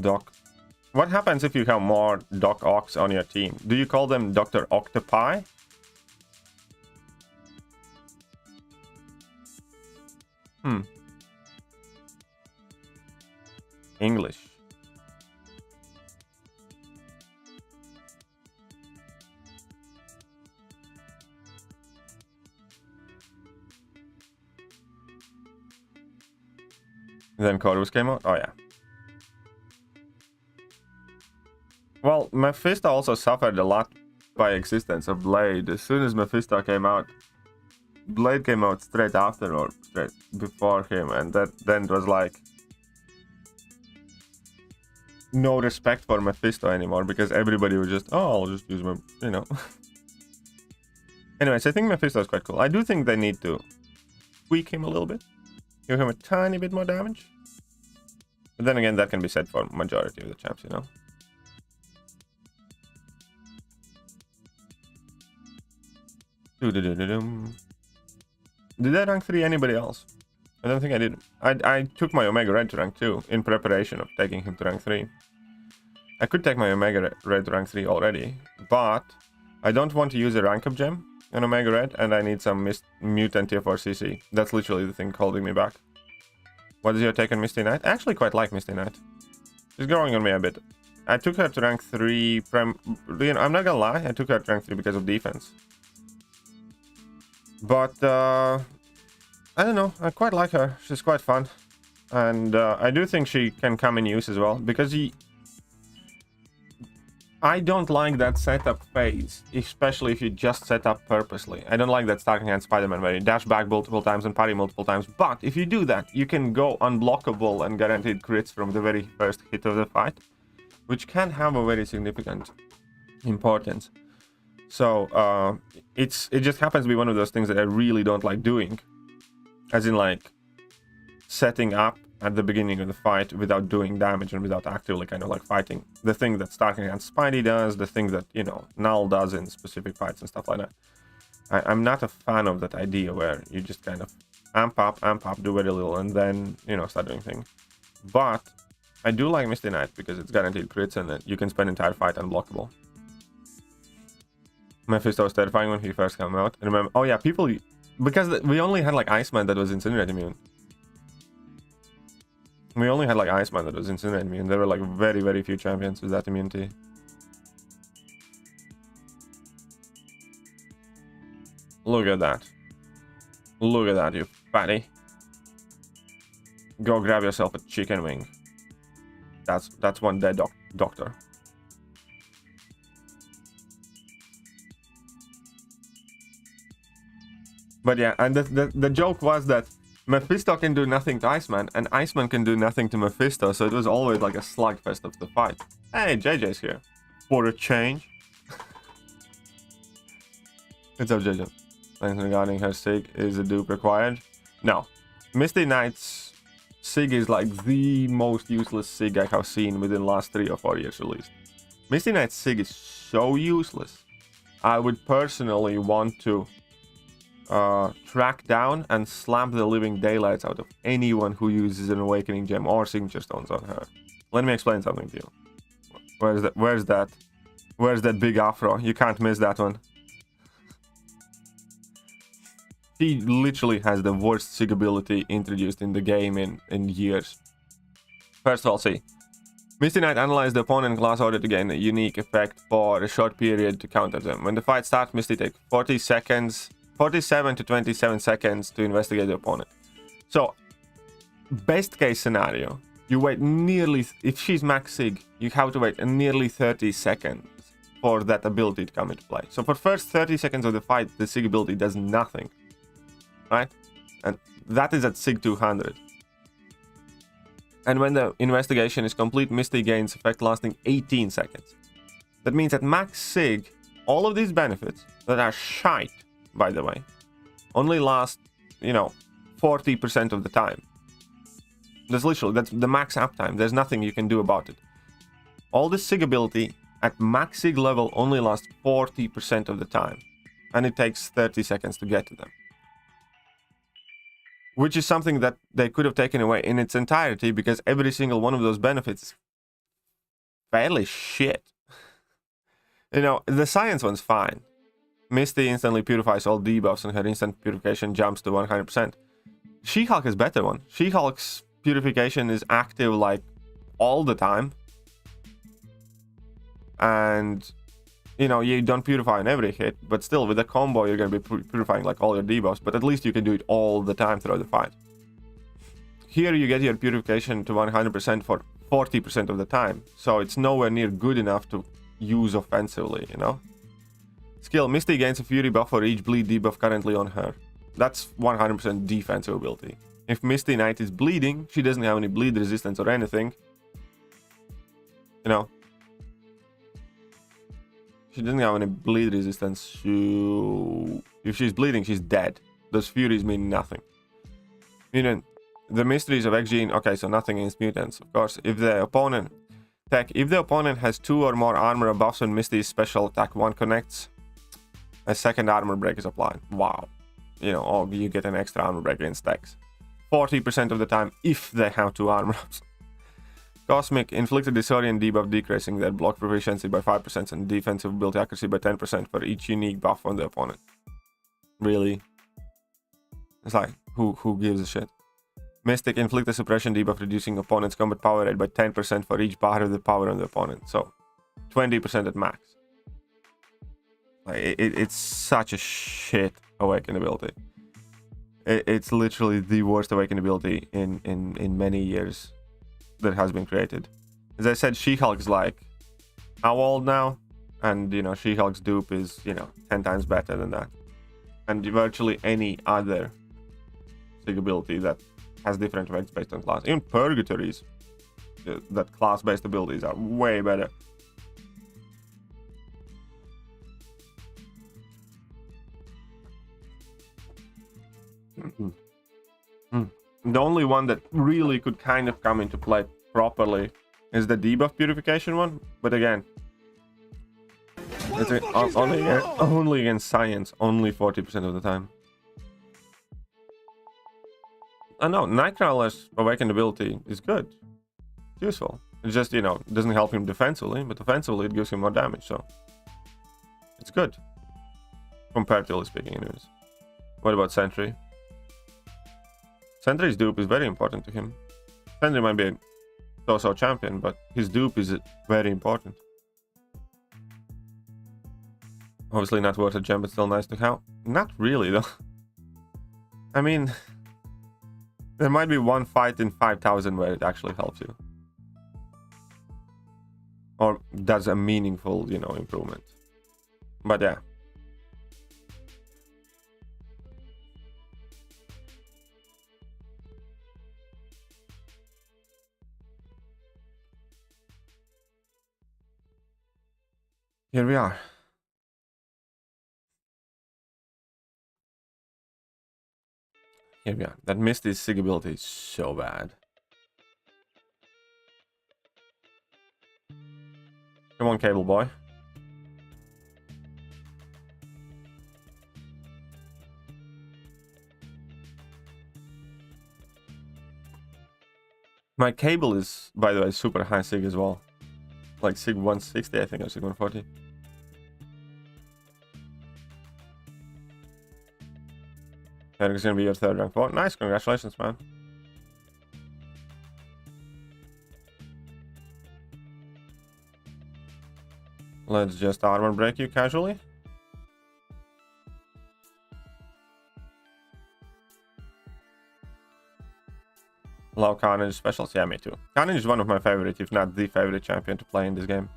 Doc. What happens if you have more Doc Ox on your team? Do you call them Dr. Octopi? English. Then Chorus came out? Oh, yeah. Well, Mephisto also suffered a lot by existence of Blade. As soon as Mephisto came out, Blade came out straight after or straight before him, and that then was like no respect for Mephisto anymore because everybody was just, oh, I'll just use him, you know. Anyways, I think Mephisto is quite cool. I do think they need to tweak him a little bit, give him a tiny bit more damage. But then again, that can be said for majority of the champs, you know. Did I rank 3 anybody else? I don't think I did. I took my Omega Red to rank 2 in preparation of taking him to rank 3. I could take my Omega Red to rank 3 already, but I don't want to use a rank up gem on Omega Red, and I need some mutant tier 4 CC. That's literally the thing holding me back. What is your take on Misty Knight? I actually quite like Misty Knight. She's growing on me a bit. I took her to rank 3. I'm not gonna lie, I took her to rank 3 because of defense. But I don't know. I quite like her. She's quite fun. And I do think she can come in use as well. Because I don't like that setup phase. Especially if you just set up purposely. I don't like that starting hand Spider-Man where you dash back multiple times and parry multiple times. But if you do that, you can go unblockable and guaranteed crits from the very first hit of the fight. Which can have a very significant importance. So it just happens to be one of those things that I really don't like doing. As in, like, setting up at the beginning of the fight without doing damage and without actively kind of like fighting. The thing that starting hand Spidey does, the thing that, you know, Null does in specific fights and stuff like that. I'm not a fan of that idea where you just kind of amp up, do very little, and then, you know, start doing things. But I do like Misty Knight because it's guaranteed crits and you can spend entire fight unblockable. Mephisto was terrifying when he first came out. And remember, oh yeah, people... Because we only had like Iceman that was Incinerate immune. We only had like Iceman that was Incinerate immune. There were like very, very few champions with that immunity. Look at that. Look at that, you fatty. Go grab yourself a chicken wing. That's one dead doctor. But yeah, and the joke was that Mephisto can do nothing to Iceman, and Iceman can do nothing to Mephisto, so it was always like a slugfest of the fight. Hey, JJ's here. For a change. What's up, JJ? Thanks regarding her SIG. Is a dupe required? No. Misty Knight's SIG is like the most useless SIG I have seen within the last 3 or 4 years at least. Misty Knight's SIG is so useless. I would personally want to track down and slap the living daylights out of anyone who uses an awakening gem or signature stones on her. Let me explain something to you. Where's that big afro? You can't miss that one. She literally has the worst SIG ability introduced in the game in years. First of all, see. Misty Knight analyzes the opponent class order to gain a unique effect for a short period to counter them. When the fight starts, Misty takes 47 to 27 seconds to investigate the opponent. So, best case scenario, you wait nearly... If she's max SIG, you have to wait nearly 30 seconds for that ability to come into play. So for first 30 seconds of the fight, the SIG ability does nothing. Right? And that is at SIG 200. And when the investigation is complete, Misty gains effect lasting 18 seconds. That means at max SIG, all of these benefits that are shite, by the way, only last, 40% of the time. That's the max uptime. There's nothing you can do about it. All this SIG ability at max SIG level only lasts 40% of the time. And it takes 30 seconds to get to them. Which is something that they could have taken away in its entirety because every single one of those benefits is fairly shit. The science one's fine. Misty instantly purifies all debuffs and her instant purification jumps to 100%. She-Hulk is better one. She-Hulk's purification is active like all the time. And, you don't purify on every hit, but still with a combo you're going to be purifying like all your debuffs, but at least you can do it all the time throughout the fight. Here you get your purification to 100% for 40% of the time, so it's nowhere near good enough to use offensively, Skill, Misty gains a fury buff for each bleed debuff currently on her. That's 100% defensive ability. If Misty Knight is bleeding, she doesn't have any bleed resistance or anything. She doesn't have any bleed resistance, so if she's bleeding, she's dead. Those furies mean nothing. The mysteries of XG, okay, so nothing against mutants, of course. If the opponent has 2 or more armor buffs when Misty's special attack 1 connects, a second armor break is applied. Wow. You get an extra armor break against stacks. 40% of the time if they have 2 armor ups. Cosmic, inflicted disorient debuff decreasing their block proficiency by 5% and defensive ability accuracy by 10% for each unique buff on the opponent. Really? It's like, who gives a shit? Mystic, inflict a suppression debuff reducing opponent's combat power rate by 10% for each bar of the power on the opponent. So, 20% at max. Like, it's such a shit awaken ability. It's literally the worst awakened ability in many years that has been created. As I said, She-Hulk's like how old now? And, you know, She-Hulk's dupe is, you know, 10 times better than that. And virtually any other Sig ability that has different effects based on class. Even Purgatories, that class-based abilities are way better. The only one that really could kind of come into play properly is the debuff purification one, but again, it's only against science, only 40% of the time. I know Nightcrawler's awakened ability is good, it's useful. It just, you know, doesn't help him defensively, but offensively it gives him more damage, so it's good, comparatively speaking. Anyways, what about Sentry? Sentry's dupe is very important to him. Sentry might be a so-so champion, but his dupe is very important. Obviously not worth a gem, but still nice to have. Not really, though. I mean, there might be one fight in 5,000 where it actually helps you. Or does a meaningful, you know, improvement. But yeah. Here we are. Here we are. That Misty's Sig ability is so bad. Come on, Cable Boy. My Cable is, by the way, super high Sig as well. Like Sig 160, I think, or Sig 140. Eric's gonna be your third rank 4. Nice, congratulations, man. Let's just armor break you casually. Love Carnage specials. Yeah, me too. Carnage is one of my favorite, if not the favorite champion to play in this game.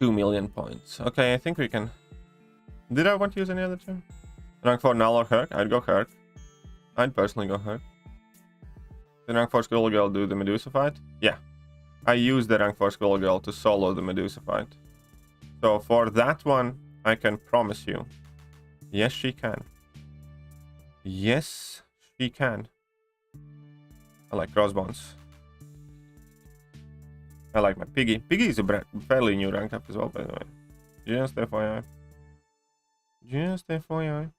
$2 million points. Okay, I think we can. Did I want to use any other gem? Rank 4 Null or Herc? I'd go Herc. I'd personally go Herc. Did rank 4 Skull Girl do the Medusa fight? Yeah. I used the rank 4 Skull Girl to solo the Medusa fight. So for that one, I can promise you, yes, she can. Yes, she can. I like crossbones. I like my Piggy. Piggy is a fairly new rank up as well, by the way. Just FYI. Just FYI.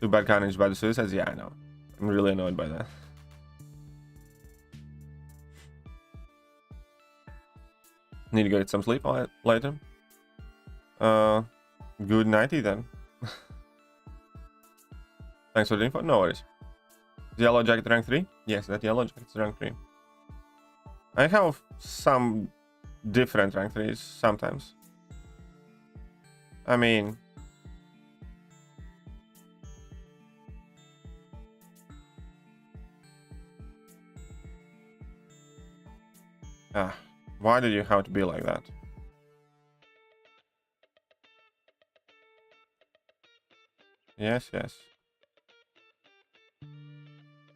Too bad Carnage by the suicides? Yeah, I know. I'm really annoyed by that. Need to get some sleep later. Good nighty then. Thanks for the info. No worries. Is Yellow Jacket rank 3? Yes, that Yellow Jacket's rank 3. I have some different rank 3s sometimes. I mean, why did you have to be like that? Yes, yes.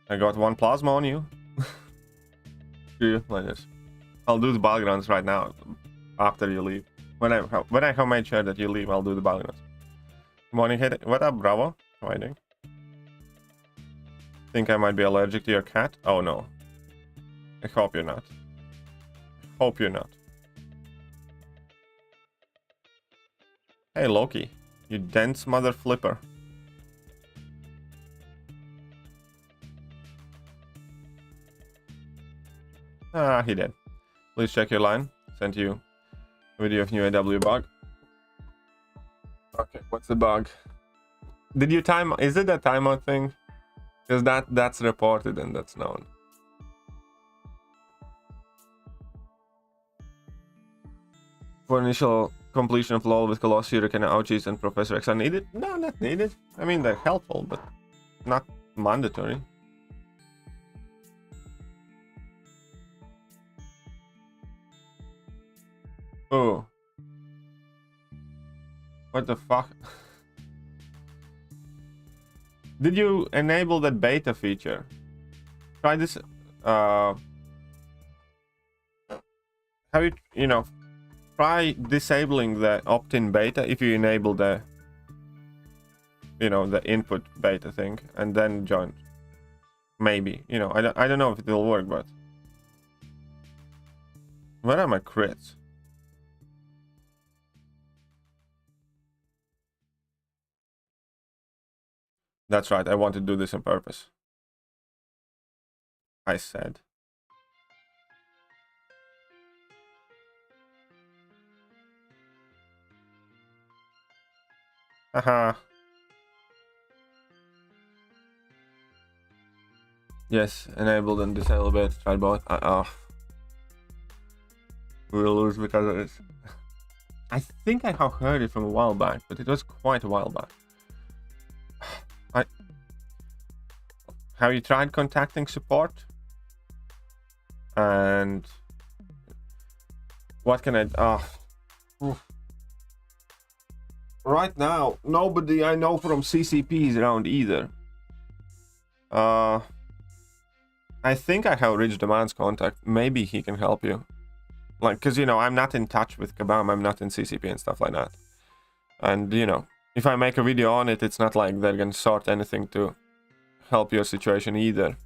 I got one plasma on you. Like this. I'll do the Battlegrounds right now after you leave. When I have made sure that you leave, I'll do the Battlegrounds. Morning, hit. What up, Bravo? How are you doing? Think I might be allergic to your cat? Oh no. I hope you're not. Hope you're not. Hey Loki, you dense mother flipper. Ah, he did. Please check your line. Sent you a video of new AW bug. Okay, what's the bug? Did you time? Is it a timeout thing? Because that's reported and that's known. For initial completion of LoL with Colossus, Hurricane, Ouchies, and Professor X are needed? No, not needed. I mean, they're helpful, but not mandatory. Oh. What the fuck? Did you enable that beta feature? Try this. Have you know, try disabling the opt-in beta if you enable the, you know, the input beta thing, and then join. Maybe, you know, I don't know if it will work, but where are my crits? That's right, I want to do this on purpose. I said. Haha. Yes, enabled and disabled beta, try both. We'll lose because of this. I think I have heard it from a while back, but it was quite a while back. Have you tried contacting support? And what can I... Right now, nobody I know from CCP is around either. I think I have Rich Demand's contact. Maybe he can help you. Like, because, you know, I'm not in touch with Kabam. I'm not in CCP and stuff like that. And, you know, if I make a video on it, it's not like they're going to sort anything to help your situation either.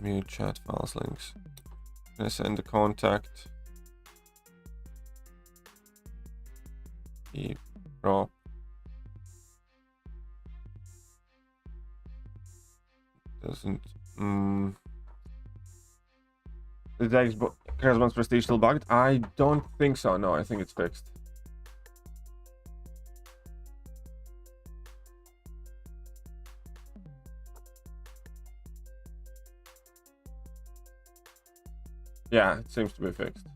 Mute chat files links. Gonna send the contact. Prop. Doesn't. Is the Xbox Prestige still bugged? I don't think so. No, I think it's fixed. Yeah, it seems to be fixed.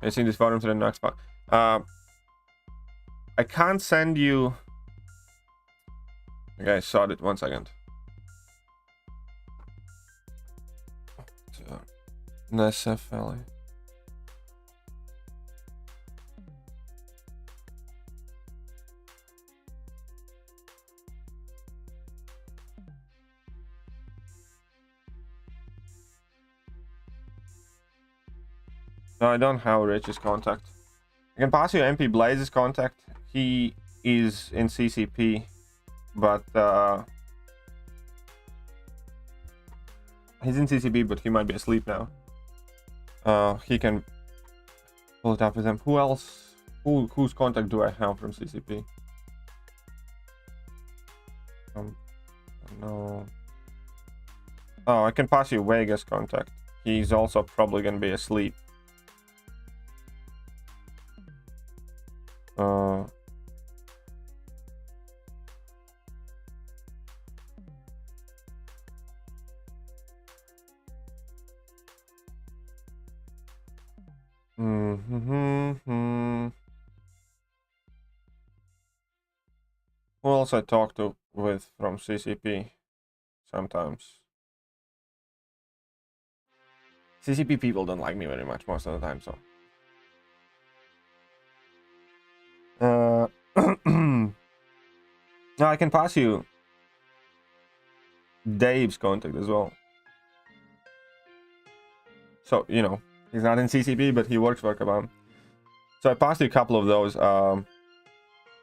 I've seen this forum to the next part. I can't send you. Okay, I saw it. 1 second. NSF Valley. No, I don't have Rich's contact. I can pass you MP Blaze's contact. He is in CCP, but he's in CCP, but he might be asleep now. He can pull it up with him. Who else? Whose contact do I have from CCP? No. Oh, I can pass you Vega's contact. He's also probably gonna be asleep. Who else I talk to with from CCP sometimes? CCP people don't like me very much most of the time, so. No, I can pass you Dave's contact as well. So, you know, he's not in CCP, but he works for Kabam. So I passed you a couple of those.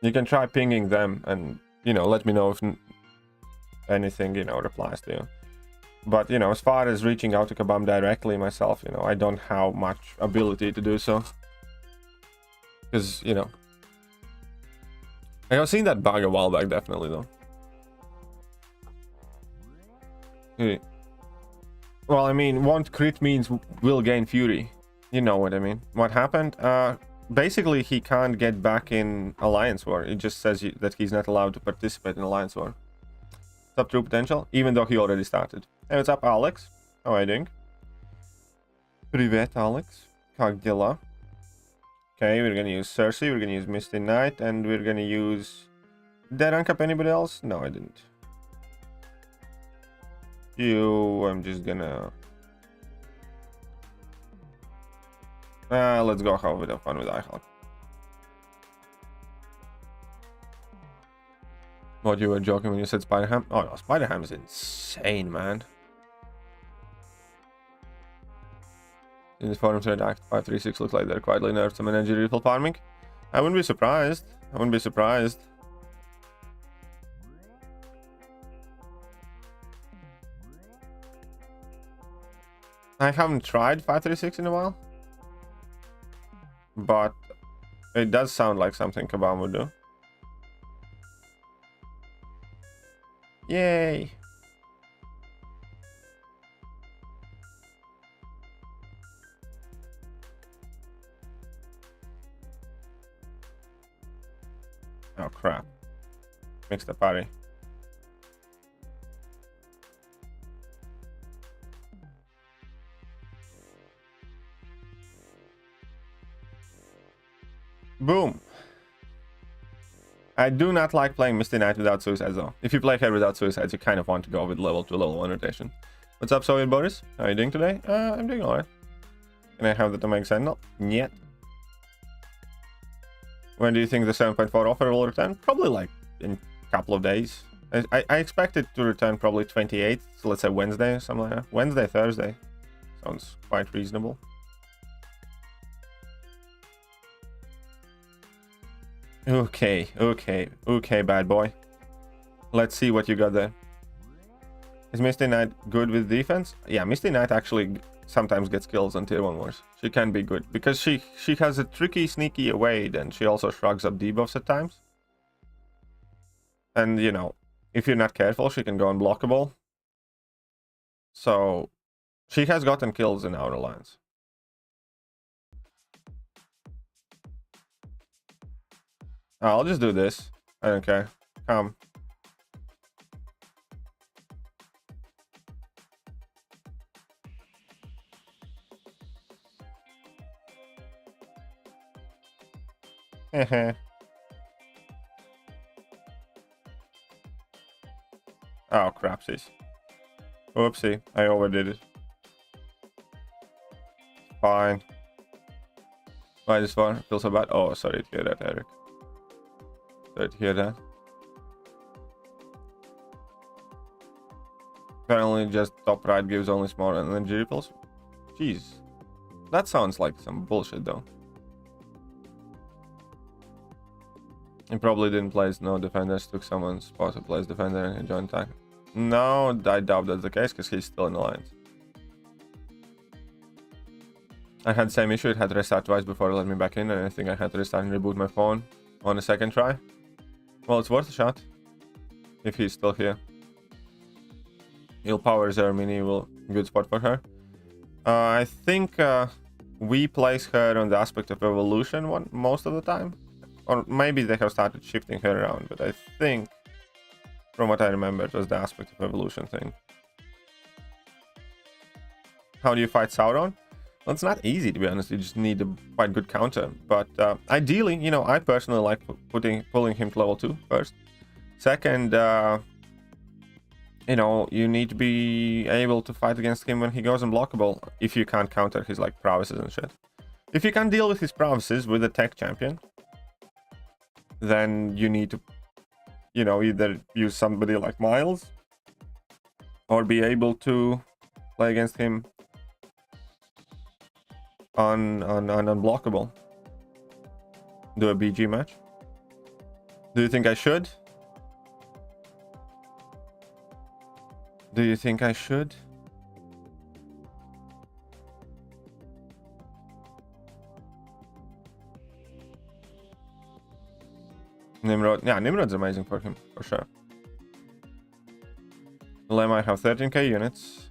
You can try pinging them and, you know, let me know if anything, you know, replies to you. But, you know, as far as reaching out to Kabam directly myself, you know, I don't have much ability to do so. Because, you know, I have seen that bug a while back, definitely, though. Well, I mean, won't crit means will gain fury. You know what I mean. What happened? basically he can't get back in Alliance War. It just says that he's not allowed to participate in Alliance War. Top true potential, even though he already started. Hey, what's up, Alex? How are you doing? Привет, Alex. Как дела? Okay, we're gonna use Cersei, we're gonna use Misty Knight, and we're gonna use... Did I rank up anybody else? No, I didn't. I'm just gonna... let's go have a bit of fun with iHawk. What, you were joking when you said Spider-Ham? Oh no, Spider-Ham is insane, man. In the forum thread, Act 536 looks like they're quietly nerfed some energy refill farming. I wouldn't be surprised. I wouldn't be surprised. I haven't tried 536 in a while. But it does sound like something Kabam would do. Yay! Oh crap. Mixed the party. Boom. I do not like playing Misty Knight without suicides though. If you play her without suicides, you kind of want to go with level 2, level 1 rotation. What's up, Soviet Boris? How are you doing today? I'm doing alright. Can I have the Omega Sentinel? Yet. When do you think the 7.4 offer will return? Probably like in a couple of days. I expect it to return probably 28th, so let's say Wednesday or something like that. Wednesday, Thursday. Sounds quite reasonable. Okay, bad boy. Let's see what you got there. Is Misty Knight good with defense? Yeah, Misty Knight actually sometimes gets kills on tier 1 wars. She can be good because she has a tricky, sneaky evade, and she also shrugs up debuffs at times. And you know, if you're not careful, she can go unblockable. So she has gotten kills in our alliance. I'll just do this. I don't care. Come. Heh. Oh, crapsies. Oopsie, I overdid it. Fine. Why this one? Feels so bad. Oh, sorry to hear that, Eric. Sorry to hear that. Apparently just top right gives only small energy ripples. Jeez. That sounds like some bullshit though. He probably didn't place no defenders, took someone's spot to place defender and joined attack. No, I doubt that's the case because he's still in alliance. I had the same issue, it had to restart twice before it let me back in, and I think I had to restart and reboot my phone on a second try. Well, it's worth a shot if he's still here. He'll power Zermini, will good spot for her. I think we place her on the aspect of evolution one most of the time. Or maybe they have started shifting her around, but I think, from what I remember, it was the aspect of evolution thing. How do you fight Sauron? Well, it's not easy, to be honest. You just need a quite good counter. But ideally, you know, I personally like pulling him to level 2 first. Second, you know, you need to be able to fight against him when he goes unblockable, if you can't counter his, like, prowesses and shit. If you can't deal with his prowesses with a tech champion, then you need to, you know, either use somebody like Miles or be able to play against him on unblockable. Do a BG match. Do you think I should? Do you think I should? Nimrod, yeah, Nimrod's amazing for him, for sure. Lem, I have 13k units.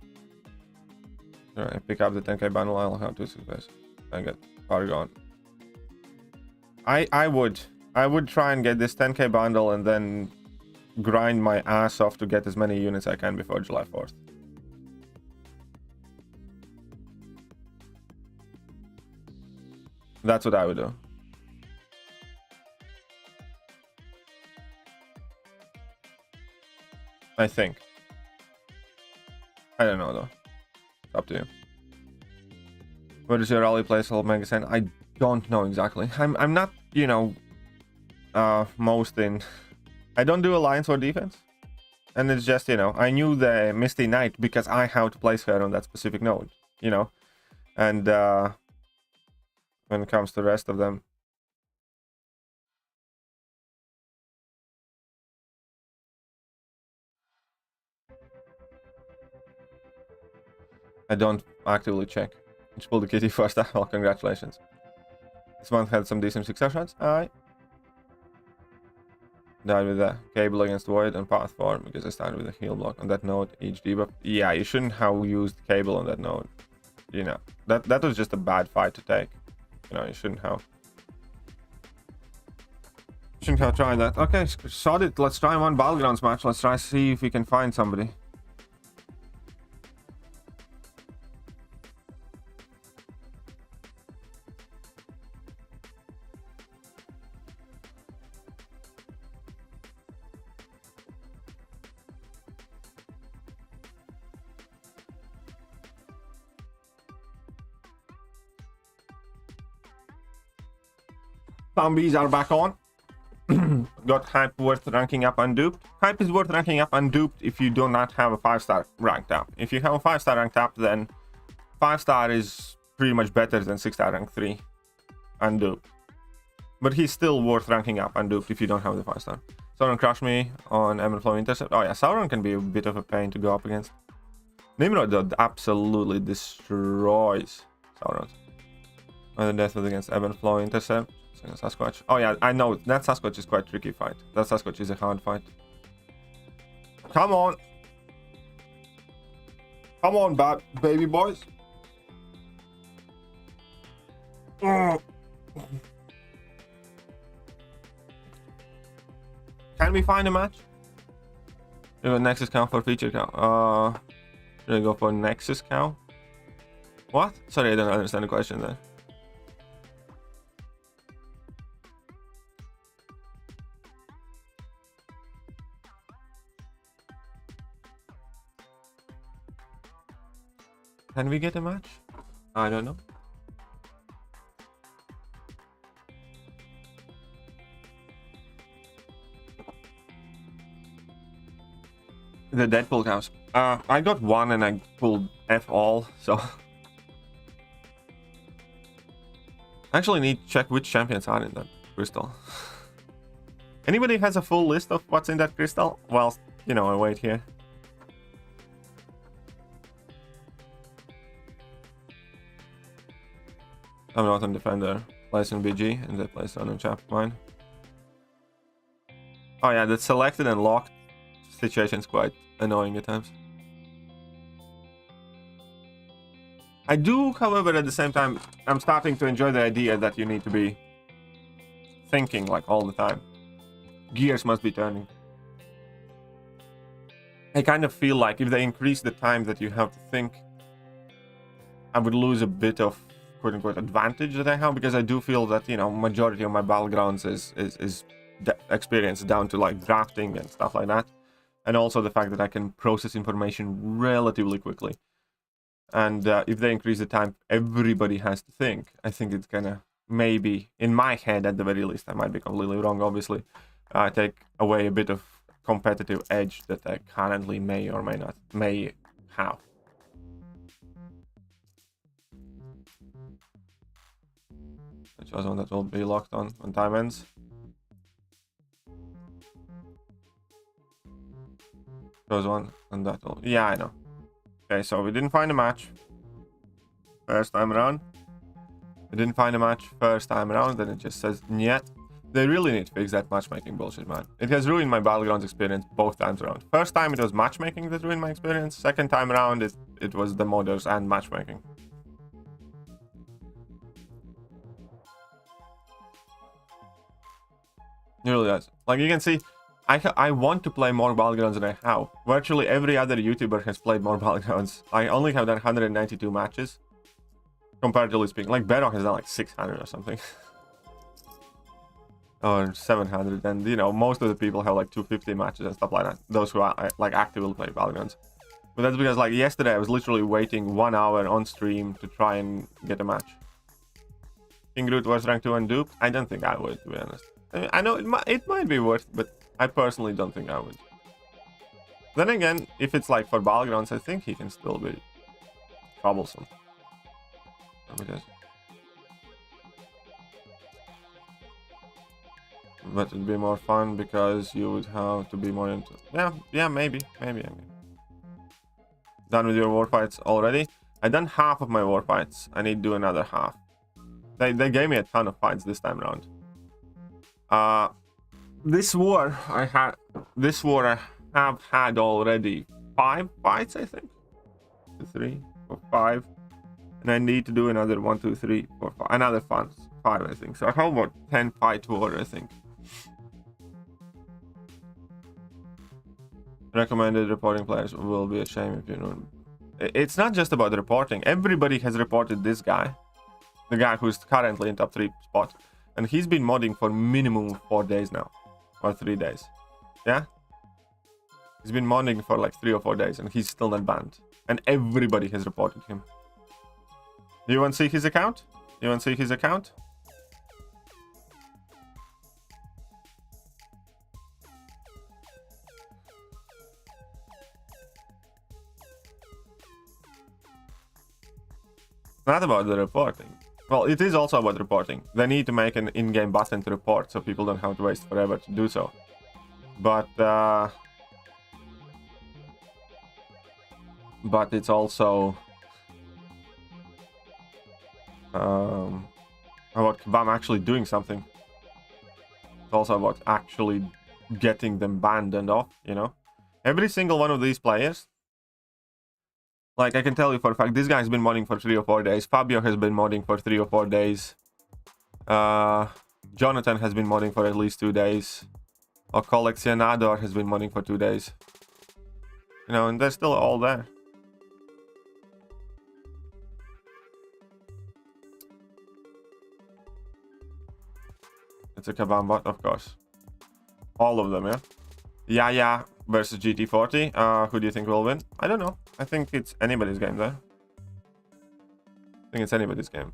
I pick up the 10k bundle, I'll have 2 success. I get Paragon. I would try and get this 10k bundle and then grind my ass off to get as many units I can before July 4th. That's what I would do. I think. I don't know though. It's up to you. What is your rally place called Megasen? I don't know exactly. I'm not, you know, most in. I don't do alliance or defense. And it's just, you know, I knew the Misty Knight because I have to place her on that specific node, you know. And when it comes to the rest of them, I don't actively check. Just pull the kitty first. Well, congratulations. This month had some decent success shots. Alright. Died with the cable against Void and Path 4 because I started with a heal block on that node. Each debuff. Yeah, you shouldn't have used cable on that node. You know, that was just a bad fight to take. You know, you shouldn't have. Shouldn't have tried that. Okay, sod it. Let's try one Battlegrounds match. Let's try see if we can find somebody. Zombies are back on. Got hype worth ranking up unduped. Hype is worth ranking up unduped if you do not have a 5-star ranked up. If you have a 5-star ranked up, then 5-star is pretty much better than 6-star rank 3 unduped. But he's still worth ranking up unduped if you don't have the 5-star. Sauron crushed me on Flow Intercept. Oh yeah, Sauron can be a bit of a pain to go up against. Nimrod absolutely destroys Sauron. And the death was against Flow Intercept. Sasquatch. Oh yeah, I know that Sasquatch is quite a tricky fight. That Sasquatch is a hard fight. Come on. Come on, bad baby boys. Can we find a match? Nexus cow for feature cow. Should I go for Nexus cow? What? Sorry, I don't understand the question there. Can we get a match? I don't know. The Deadpool cows. I got one and I pulled F all, so. Actually need to check which champions are in that crystal. Anybody has a full list of what's in that crystal? Well, you know, I wait here. I'm not on Defender, plays on BG, and they plays on Chap mine. Oh yeah, the selected and locked situation is quite annoying at times. I do, however, at the same time, I'm starting to enjoy the idea that you need to be thinking like all the time. Gears must be turning. I kind of feel like if they increase the time that you have to think, I would lose a bit of quote-unquote advantage that I have, because I do feel that, you know, majority of my Battlegrounds is experience down to like drafting and stuff like that, and also the fact that I can process information relatively quickly. And if they increase the time everybody has to think, I think it's gonna, maybe in my head at the very least, I might be completely wrong obviously, take away a bit of competitive edge that I currently may or may not have. I chose one that will be locked on when time ends. Chose one and that will, yeah, I know. Okay, so we didn't find a match first time around. We didn't find a match first time around, then it just says nyet. They really need to fix that matchmaking bullshit, man. It has ruined my Battlegrounds experience both times around. First time it was matchmaking that ruined my experience. Second time around it was the modders and matchmaking. It really does. Like you can see, I want to play more Battlegrounds than I have. Virtually every other YouTuber has played more Battlegrounds. I only have done 192 matches, comparatively speaking. Like Beto has done like 600 or something. Or 700, and you know, most of the people have like 250 matches and stuff like that. Those who are like actively play Battlegrounds. But that's because like yesterday I was literally waiting 1 hour on stream to try and get a match. King Root was rank 2 and dupe? I don't think I would, to be honest. I mean, I know it might be worth, but I personally don't think I would. Then again, if it's like for Battlegrounds, I think he can still be troublesome. But it'd be more fun because you would have to be more into... Yeah, maybe. Done with your war fights already? I done half of my war fights. I need to do another half. They gave me a ton of fights this time around. This war I have had already 5 fights, I think. 2, 3, 4, 5. And I need to do another 1, 2, 3, 4, 5. Another 5, I think. So I have about 10 fight war, I think. Recommended reporting players will be a shame if you know. It's not just about reporting. Everybody has reported this guy. The guy who's currently in top 3 spot. And he's been modding for minimum 4 days now. Or 3 days. Yeah? He's been modding for like 3 or 4 days and he's still not banned. And everybody has reported him. You want to see his account? You want to see his account? Not about the reporting. Well, it is also about reporting. They need to make an in-game button to report so people don't have to waste forever to do so. But it's also about Kabam actually doing something. It's also about actually getting them banned and off, you know? Every single one of these players, like I can tell you for a fact, this guy's been modding for 3 or 4 days. Fabio has been modding for 3 or 4 days. Jonathan has been modding for at least 2 days. Or Coleccionador has been modding for 2 days. You know, and they're still all there. It's a Kabam bot, of course. All of them, yeah? Yeah. Versus GT40. Who do you think will win? I don't know. I think it's anybody's game there. I think it's anybody's game.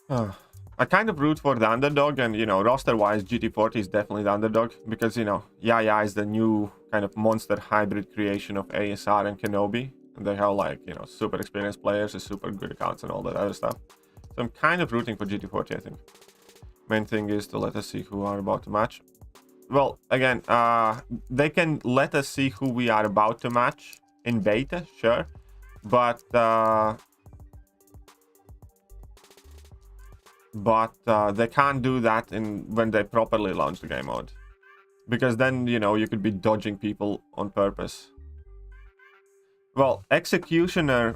I kind of root for the underdog, and you know, roster-wise, GT40 is definitely the underdog because you know, Yaya is the new kind of monster hybrid creation of ASR and Kenobi, and they have like you know super experienced players, with super good accounts, and all that other stuff. So I'm kind of rooting for GT40, I think. Main thing is to let us see who are about to match. Well, again, they can let us see who we are about to match in beta, sure, but they can't do that when they properly launch the game mode, because then you know you could be dodging people on purpose. Well, Executioner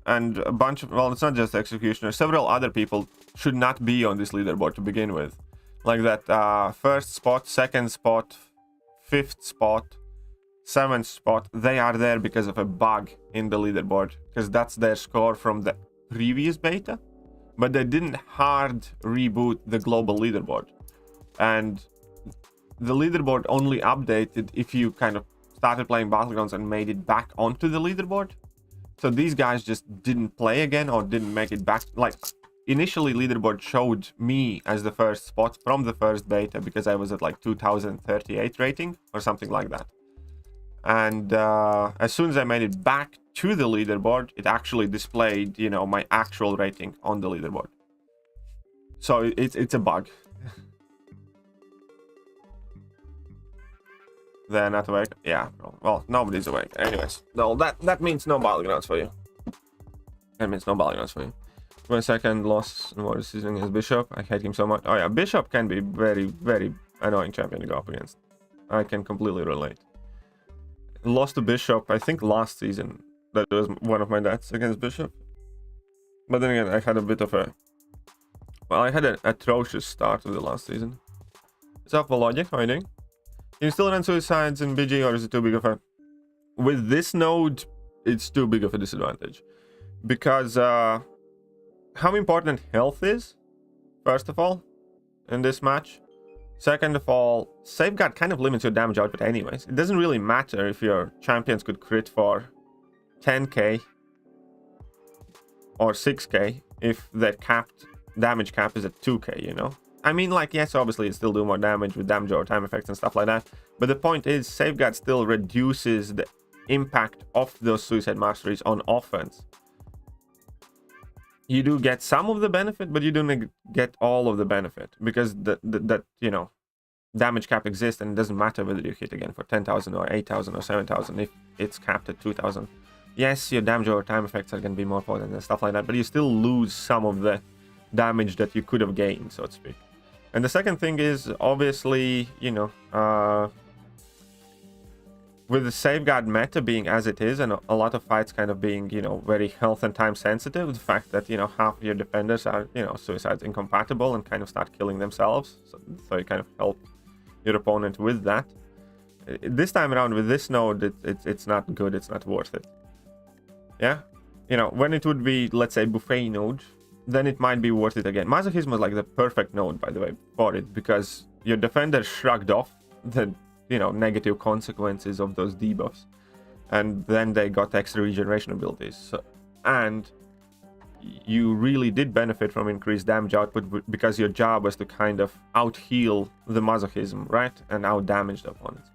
and a bunch of, well, it's not just Executioner, several other people should not be on this leaderboard to begin with. Like that first spot, second spot, 5th spot, 7th spot, they are there because of a bug in the leaderboard, because that's their score from the previous beta, but they didn't hard reboot the global leaderboard. And the leaderboard only updated if you kind of started playing Battlegrounds and made it back onto the leaderboard. So these guys just didn't play again or didn't make it back. Like initially leaderboard showed me as the first spot from the first beta because I was at like 2038 rating or something like that. And as soon as I made it back to the leaderboard, it actually displayed, you know, my actual rating on the leaderboard. So it's a bug. They're not awake? Yeah, well, nobody's awake. Anyways, no, that means no Battlegrounds for you. That means no Battlegrounds for you. 1 second loss in water season is Bishop. I hate him so much. Oh yeah, Bishop can be very, very annoying champion to go up against. I can completely relate. Lost to Bishop, I think last season. That was one of my deaths against Bishop. But then again, I had a bit of a... Well, I had an atrocious start to the last season. It's off for logic, how are you doing? Can you still run suicides in BG, or is it too big of a... With this node, it's too big of a disadvantage. Because how important health is, first of all, in this match. Second of all, Safeguard kind of limits your damage output anyways. It doesn't really matter if your champions could crit for 10k or 6k if their damage cap is at 2k, you know? I mean, like, yes, obviously it still do more damage with damage over time effects and stuff like that, but the point is Safeguard still reduces the impact of those suicide masteries on offense. You do get some of the benefit, but you don't get all of the benefit, because that you know, damage cap exists, and it doesn't matter whether you hit again for 10,000 or 8,000 or 7,000 if it's capped at 2,000. Yes, your damage over time effects are going to be more potent and stuff like that, but you still lose some of the damage that you could have gained, so to speak. And the second thing is, obviously, you know, with the Safeguard meta being as it is, and a lot of fights kind of being, you know, very health and time sensitive, the fact that, you know, half of your defenders are, you know, suicides incompatible and kind of start killing themselves, so you kind of help your opponent with that. This time around with this node, it's not good, it's not worth it. Yeah, you know, when it would be, let's say, buffet node, then it might be worth it again. Masochism was like the perfect node, by the way, for it, because your defender shrugged off the, you know, negative consequences of those debuffs, and then they got extra regeneration abilities. So, and you really did benefit from increased damage output, because your job was to kind of out-heal the masochism, right, and out-damage the opponents.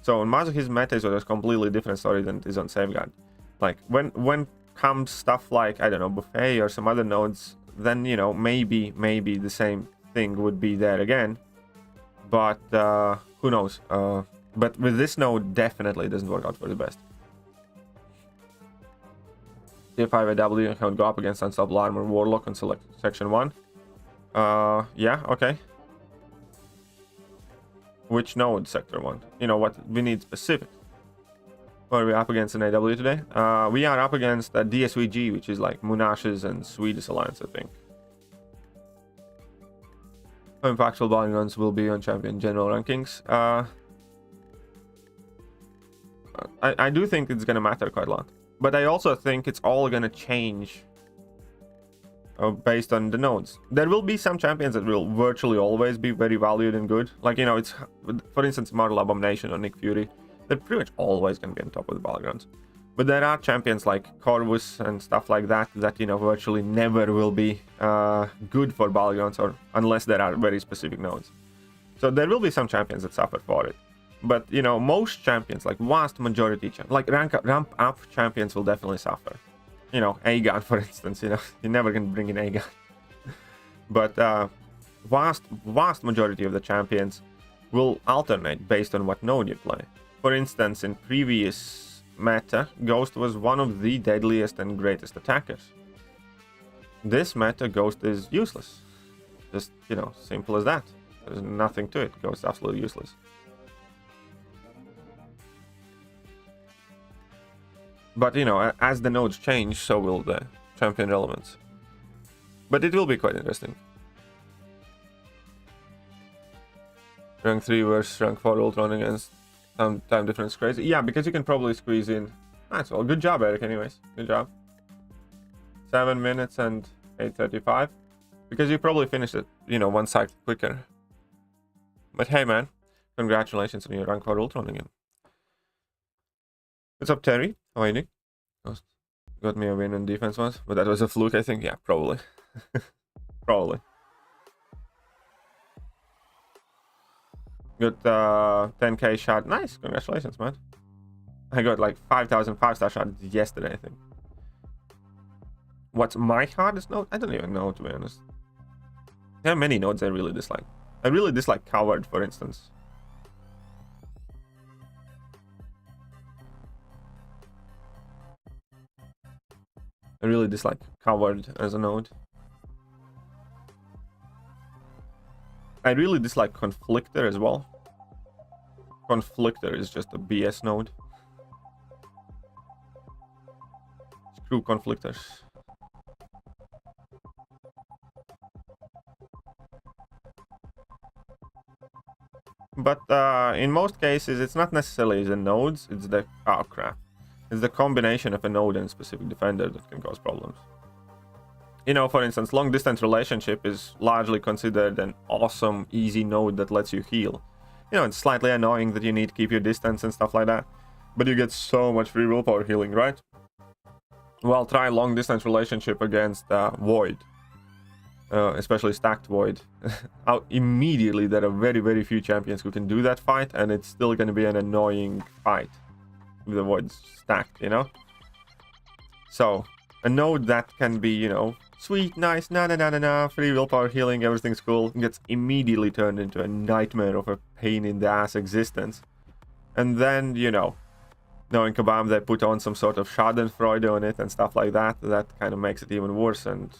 So in masochism meta is a completely different story than it is on Safeguard. Like, when comes stuff like, I don't know, buffet or some other nodes, then, you know, maybe the same thing would be there again, but who knows. But with this node, definitely it doesn't work out for the best. Tier 5 AW can go up against Unstoppable Armor Warlock on select section 1. Yeah, okay. Which node? Sector 1. You know what? We need specifics. What are we up against in AW today? We are up against DSVG, which is like Munash's and Swedish Alliance, I think. How impactful Battlegrounds will be on champion general rankings? I do think it's going to matter quite a lot. But I also think it's all going to change based on the nodes. There will be some champions that will virtually always be very valued and good. Like, you know, it's, for instance, Mortal Abomination or Nick Fury. They're pretty much always going to be on top of the Battlegrounds. But there are champions like Corvus and stuff like that, you know, virtually never will be good for Battlegrounds, or unless there are very specific nodes. So there will be some champions that suffer for it. But, you know, most champions, like vast majority, like ramp up champions will definitely suffer. You know, Aegon, for instance, you know, you're never going to bring in Aegon. But vast majority of the champions will alternate based on what node you play. For instance, in previous meta, Ghost was one of the deadliest and greatest attackers. This meta, Ghost is useless. Just, you know, simple as that. There's nothing to it. Ghost is absolutely useless. But, you know, as the nodes change, so will the champion relevance. But it will be quite interesting. Rank 3 versus rank 4 Ultron against time difference crazy. Yeah, because you can probably squeeze in. That's all. Good job, Eric, anyways. Good job. 7 minutes and 8:35. Because you probably finished it, you know, one cycle quicker. But hey, man. Congratulations on your rank 4 Ultron again. What's up, Terry? How are you doing? Got me a win on defense once, but that was a fluke, I think. Yeah, probably. Probably. Got 10k shot. Nice, congratulations, man. I got like 5,000 5-star shot yesterday, I think. What's my hardest node? I don't even know, to be honest. There are many nodes I really dislike. I really dislike Coward, for instance. I really dislike Coward as a node. I really dislike Conflictor as well. Conflictor is just a BS node. Screw Conflictors. but in most cases, it's not necessarily the nodes, it's the... Oh, crap. It's the combination of a node and a specific defender that can cause problems. You know, for instance, long-distance relationship is largely considered an awesome, easy node that lets you heal. You know, it's slightly annoying that you need to keep your distance and stuff like that, but you get so much free willpower healing, right? Well, try long-distance relationship against Void. Especially stacked Void. Immediately, there are very, very few champions who can do that fight, and it's still going to be an annoying fight with the Void's stacked, you know? So, a node that can be, you know, sweet, nice, na-na-na-na-na, free willpower healing, everything's cool, gets immediately turned into a nightmare of a pain-in-the-ass existence. And then, you know, knowing Kabam, they put on some sort of Schadenfreude on it and stuff like that, that kind of makes it even worse. And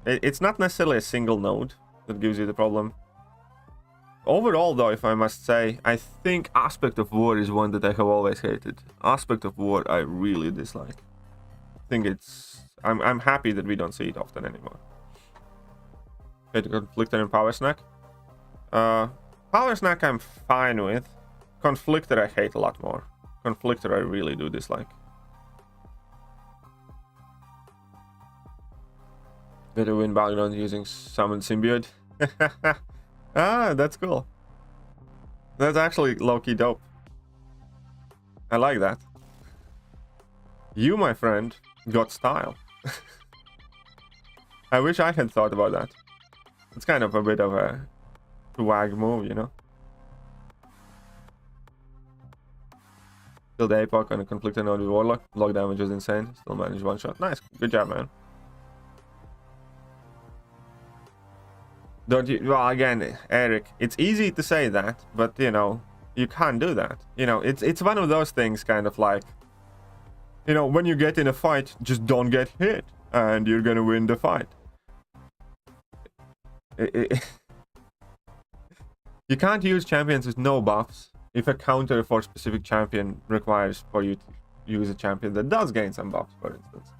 it's not necessarily a single node that gives you the problem. Overall, though, if I must say, I think Aspect of War is one that I have always hated. Aspect of War I really dislike. I think it's... I'm happy that we don't see it often anymore. Okay, Conflictor and Power Snack. Power Snack I'm fine with. Conflictor I hate a lot more. Conflictor I really do dislike. Better win Battlegrounds using Summoned Symbiote. Ah, that's cool. That's actually low-key dope. I like that. You, my friend, got style. I wish I had thought about that. It's kind of a bit of a swag move, you know? Still the APOC on a Conflictor node with Warlock. Block damage is insane. Still manage one shot. Nice. Good job, man. Don't you... Well, again, Eric, it's easy to say that, but, you know, you can't do that. You know, it's one of those things kind of like, you know, when you get in a fight, just don't get hit, and you're gonna win the fight. You can't use champions with no buffs if a counter for a specific champion requires for you to use a champion that does gain some buffs, for instance.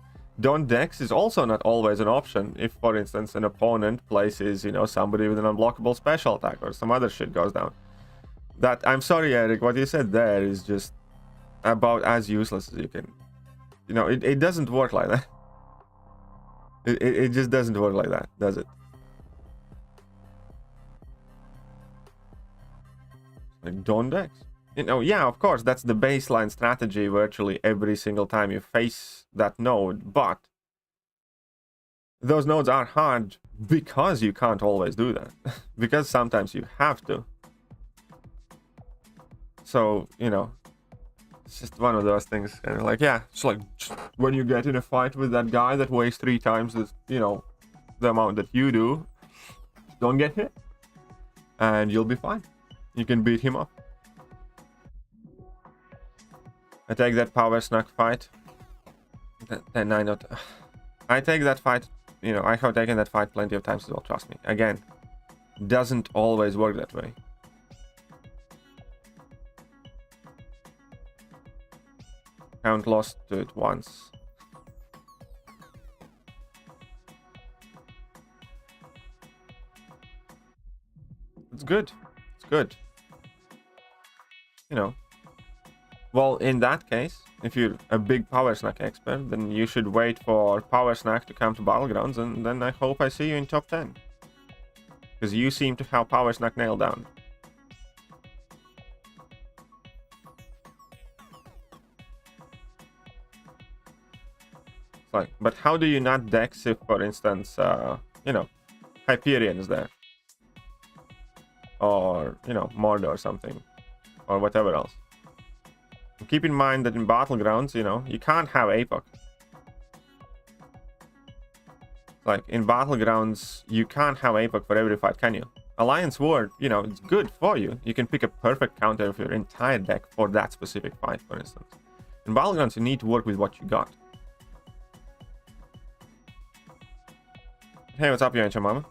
Don't Dex is also not always an option if, for instance, an opponent places, you know, somebody with an unblockable special attack or some other shit goes down. That, I'm sorry, Eric, what you said there is just about as useless as you can. You know, it doesn't work like that. It just doesn't work like that, does it? Like, don't Dex. You know, yeah, of course, that's the baseline strategy virtually every single time you face that node, but those nodes are hard because you can't always do that. Because sometimes you have to. So, you know, it's just one of those things. And like, yeah, it's like when you get in a fight with that guy that weighs 3 times the, you know, the amount that you do, don't get hit. And you'll be fine. You can beat him up. I take that Power Snack fight. Then I take that fight, you know, I have taken that fight plenty of times as well, trust me. Again, doesn't always work that way. Count lost to it once. It's good. It's good. You know. Well, in that case, if you're a big Power Snack expert, then you should wait for Power Snack to come to Battlegrounds, and then I hope I see you in top 10. Because you seem to have Power Snack nailed down. Like, but how do you not Dex if, for instance, you know, Hyperion is there? Or, you know, Mordor or something. Or whatever else. Keep in mind that in Battlegrounds, you know, you can't have APOC. Like, in Battlegrounds, you can't have APOC for every fight, can you? Alliance War, you know, it's good for you. You can pick a perfect counter of your entire deck for that specific fight, for instance. In Battlegrounds, you need to work with what you got. Hey, what's up, you Mama?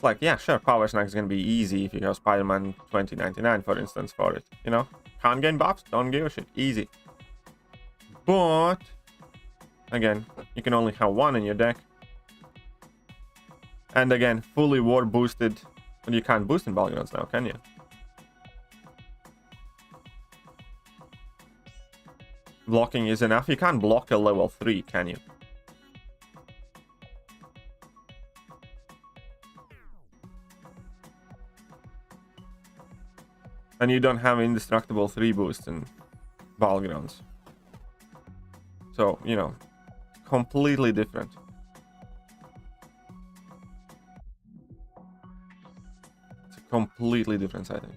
Like, yeah, sure, Power Snack is gonna be easy if you have Spider-Man 2099, for instance, for it. You know, can't gain buffs, don't give a shit, easy. But again, you can only have one in your deck. And again, fully war boosted. And you can't boost in Battlegrounds now, can you? Blocking is enough. You can't block a level 3, can you? And you don't have indestructible 3 boost in Battlegrounds. So, you know, completely different. It's a completely different setting.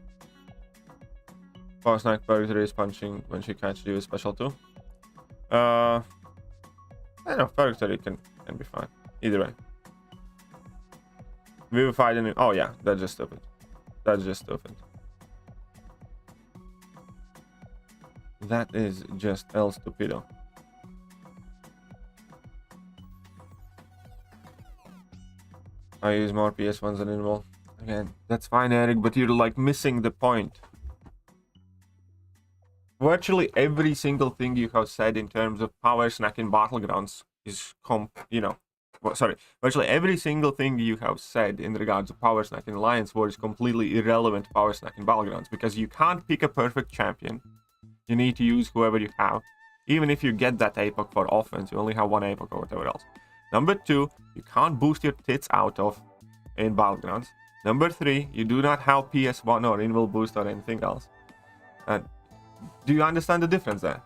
Power Snack Purgatory is punching when she catches you is special too. I don't know, Purgatory can be fine. Either way. Vivified and oh yeah, that's just stupid. That's just stupid. That is just El Stupido. I use more PS1s than Invol. Again, that's fine, Eric, but you're like missing the point. Virtually every single thing you have said in terms of power snack in Battlegrounds is virtually every single thing you have said in regards to power snack in Alliance War is completely irrelevant to power snack in Battlegrounds, because you can't pick a perfect champion. You need to use whoever you have. Even if you get that APOC for offense, you only have one APOC or whatever else. Number 2, you can't boost your tits out of in Battlegrounds. Number 3, you do not have PS1 or Invul boost or anything else. And do you understand the difference there?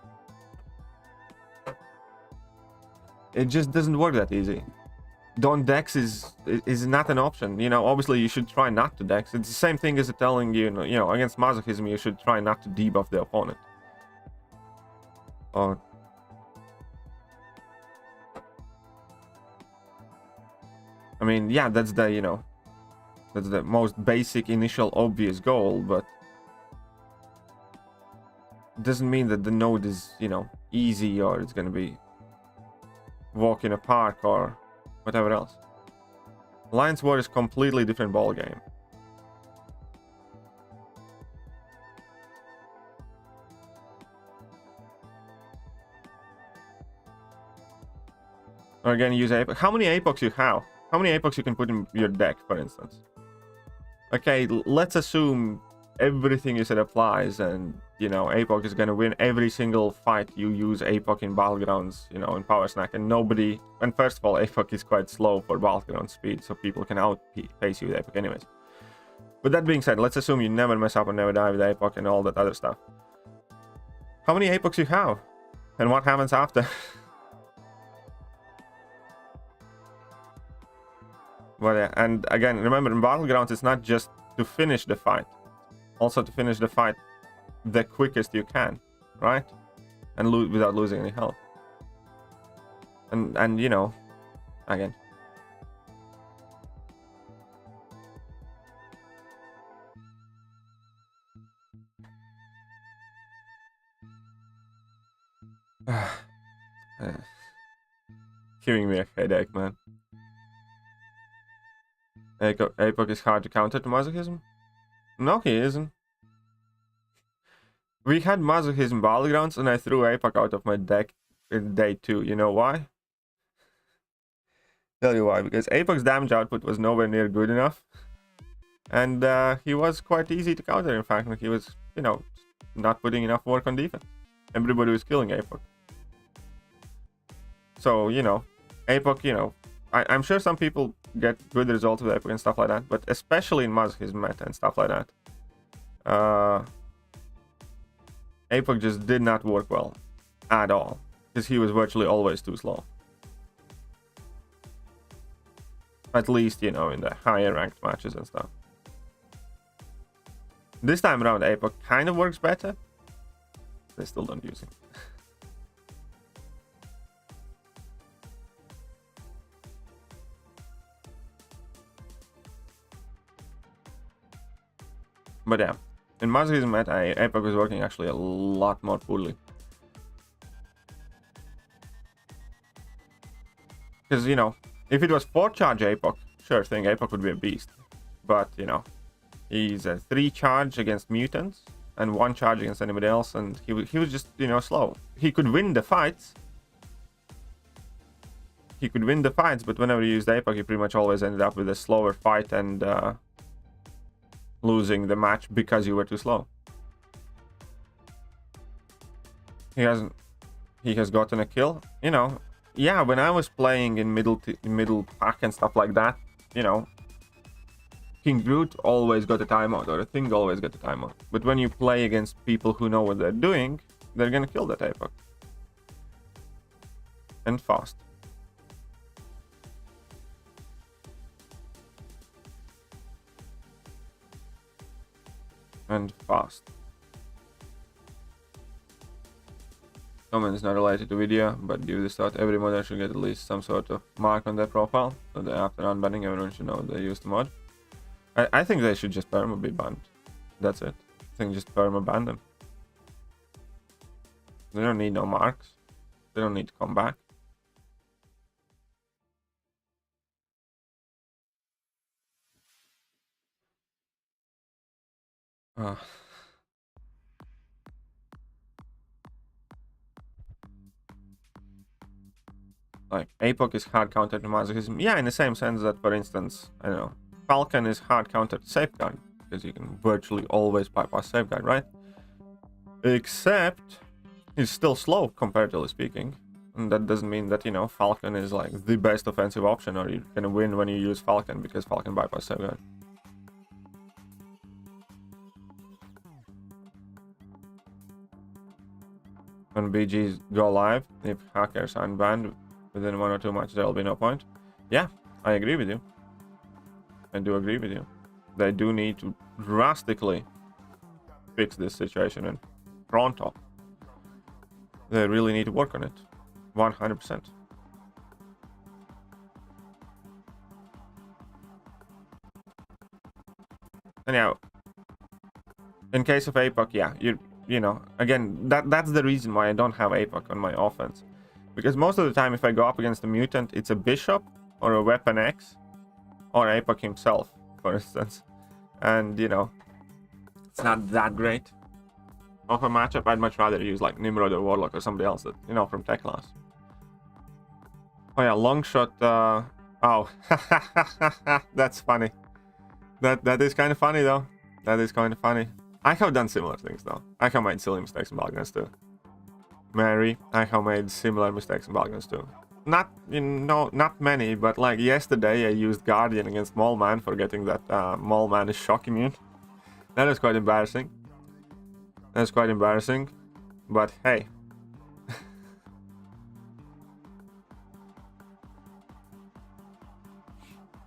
It just doesn't work that easy. Don't Dex is not an option. You know, obviously you should try not to Dex. It's the same thing as telling you, you know, against Masochism you should try not to debuff the opponent. Or I mean, yeah, that's the, you know, that's the most basic initial obvious goal, but it doesn't mean that the node is, you know, easy or it's gonna be walk in a park or whatever else. Alliance War is completely different ball game. Or again, use APOC. How many APOCs you have? How many APOCs you can put in your deck, for instance? Okay, let's assume everything you said applies, and you know APOC is gonna win every single fight you use APOC in Battlegrounds, you know, in Power Snack, and nobody. And first of all, APOC is quite slow for Battleground speed, so people can outpace you with APOC anyways. But that being said, let's assume you never mess up and never die with APOC and all that other stuff. How many APOCs you have, and what happens after? But yeah, and again, remember in Battlegrounds, it's not just to finish the fight, also to finish the fight the quickest you can, right? And without losing any health. And you know, again. Giving me a headache, man. APOC is hard to counter to Masochism? No, he isn't. We had Masochism Battlegrounds and I threw APOC out of my deck in day 2. You know why? Tell you why. Because APOC's damage output was nowhere near good enough. And he was quite easy to counter, in fact. He was, you know, not putting enough work on defense. Everybody was killing APOC. So, you know, APOC, you know, I'm sure some people get good results with APOC and stuff like that, but especially in Masochism meta and stuff like that, APOC just did not work well at all, because he was virtually always too slow. At least, you know, in the higher ranked matches and stuff. This time around, APOC kind of works better. They still don't use him. But yeah, in Masochism meta, APOC was working actually a lot more poorly. Because, you know, if it was 4-charge APOC, sure thing, APOC would be a beast. But, you know, he's a 3-charge against mutants, and one charge against anybody else, and he was just, you know, slow. He could win the fights. He could win the fights, but whenever you used APOC, you pretty much always ended up with a slower fight and losing the match because you were too slow. He has gotten a kill, you know. Yeah, when I was playing in middle pack and stuff like that, you know, King Groot always got a timeout, or a thing always got a timeout. But when you play against people who know what they're doing, they're gonna kill that APOC. And fast. And fast. Comment is not related to video, but give this thought: every modder should get at least some sort of mark on their profile, so that after unbanning, everyone should know they used the mod. I think they should just perma be banned. That's it. I think just perma ban them. They don't need no marks. They don't need to come back. Like, APOC is hard counter to masochism. Yeah, in the same sense that, for instance, I don't know, Falcon is hard counter to safeguard, because you can virtually always bypass safeguard, right? Except he's still slow, comparatively speaking. And that doesn't mean that, you know, Falcon is like the best offensive option, or you're gonna win when you use Falcon because Falcon bypass safeguard. When BGs go live, if hackers aren't banned within 1 or 2 matches, there will be no point. Yeah, I agree with you. I do agree with you. They do need to drastically fix this situation in pronto. They really need to work on it. 100%. Anyhow, in case of APOC, yeah, you know, again, that's the reason why I don't have APOC on my offense. Because most of the time, if I go up against a mutant, it's a bishop or a weapon X or APOC himself, for instance. And, you know, it's not that great of a matchup. I'd much rather use like Nimrod or Warlock or somebody else that, you know, from tech class. Oh yeah, long shot. Oh, that's funny. That is kind of funny though. That is kind of funny. I have done similar things though. I have made silly mistakes in Battlegrounds too. Mary, I have made similar mistakes in Battlegrounds too. Not, you know, not many, but like yesterday I used Guardian against Mole Man, forgetting that Mole Man is shock immune. That is quite embarrassing. That's quite embarrassing, but hey.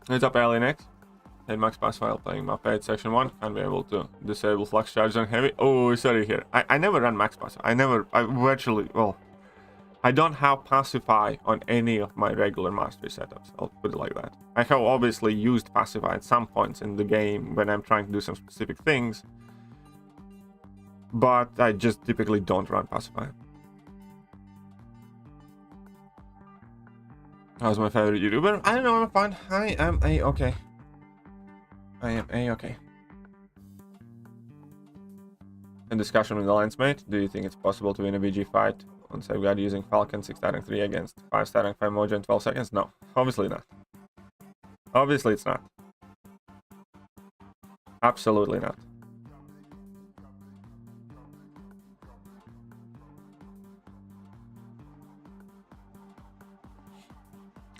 What's up, Alien X? Hey, Max Pass while playing map 8 section 1. Can't be able to disable flux charge on heavy. Oh, sorry here. I never run Max Pass. I virtually, well, I don't have Pacify on any of my regular mastery setups. I'll put it like that. I have obviously used Pacify at some points in the game when I'm trying to do some specific things, but I just typically don't run Pacify. How's my favorite YouTuber? I don't know, I'm fine. I am A-okay. I am A-okay. In discussion with the Alliance mate, do you think it's possible to win a BG fight on Safeguard using Falcon 6-star rank 3 against 5-star rank 5 Mojo in 12 seconds? No, obviously not. Obviously it's not. Absolutely not.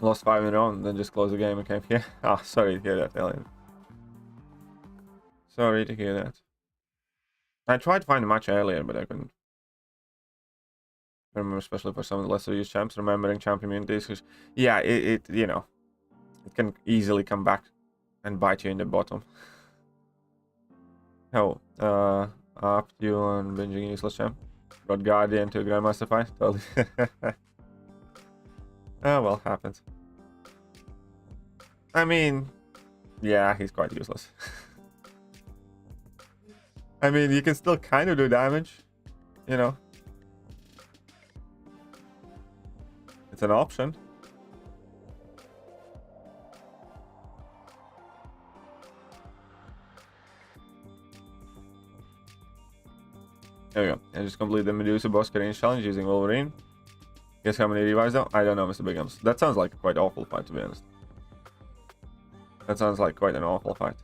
Lost 5 in a row and then just close the game and came here. Ah, oh, sorry to hear that, Alien. Sorry to hear that. I tried to find a match earlier, but I couldn't. I remember, especially for some of the lesser used champs, remembering champ immunities, because yeah, it you know, it can easily come back and bite you in the bottom. Oh, up to you on binging useless champ. Got Guardian to Grandmaster fight. Totally. Oh well, happens. I mean, yeah, he's quite useless. I mean, you can still kind of do damage, you know. It's an option. There we go. I just complete the Medusa boss range challenge using Wolverine. Guess how many revives though? I don't know, Mr. Bigums. That sounds like a quite awful fight, to be honest. That sounds like quite an awful fight.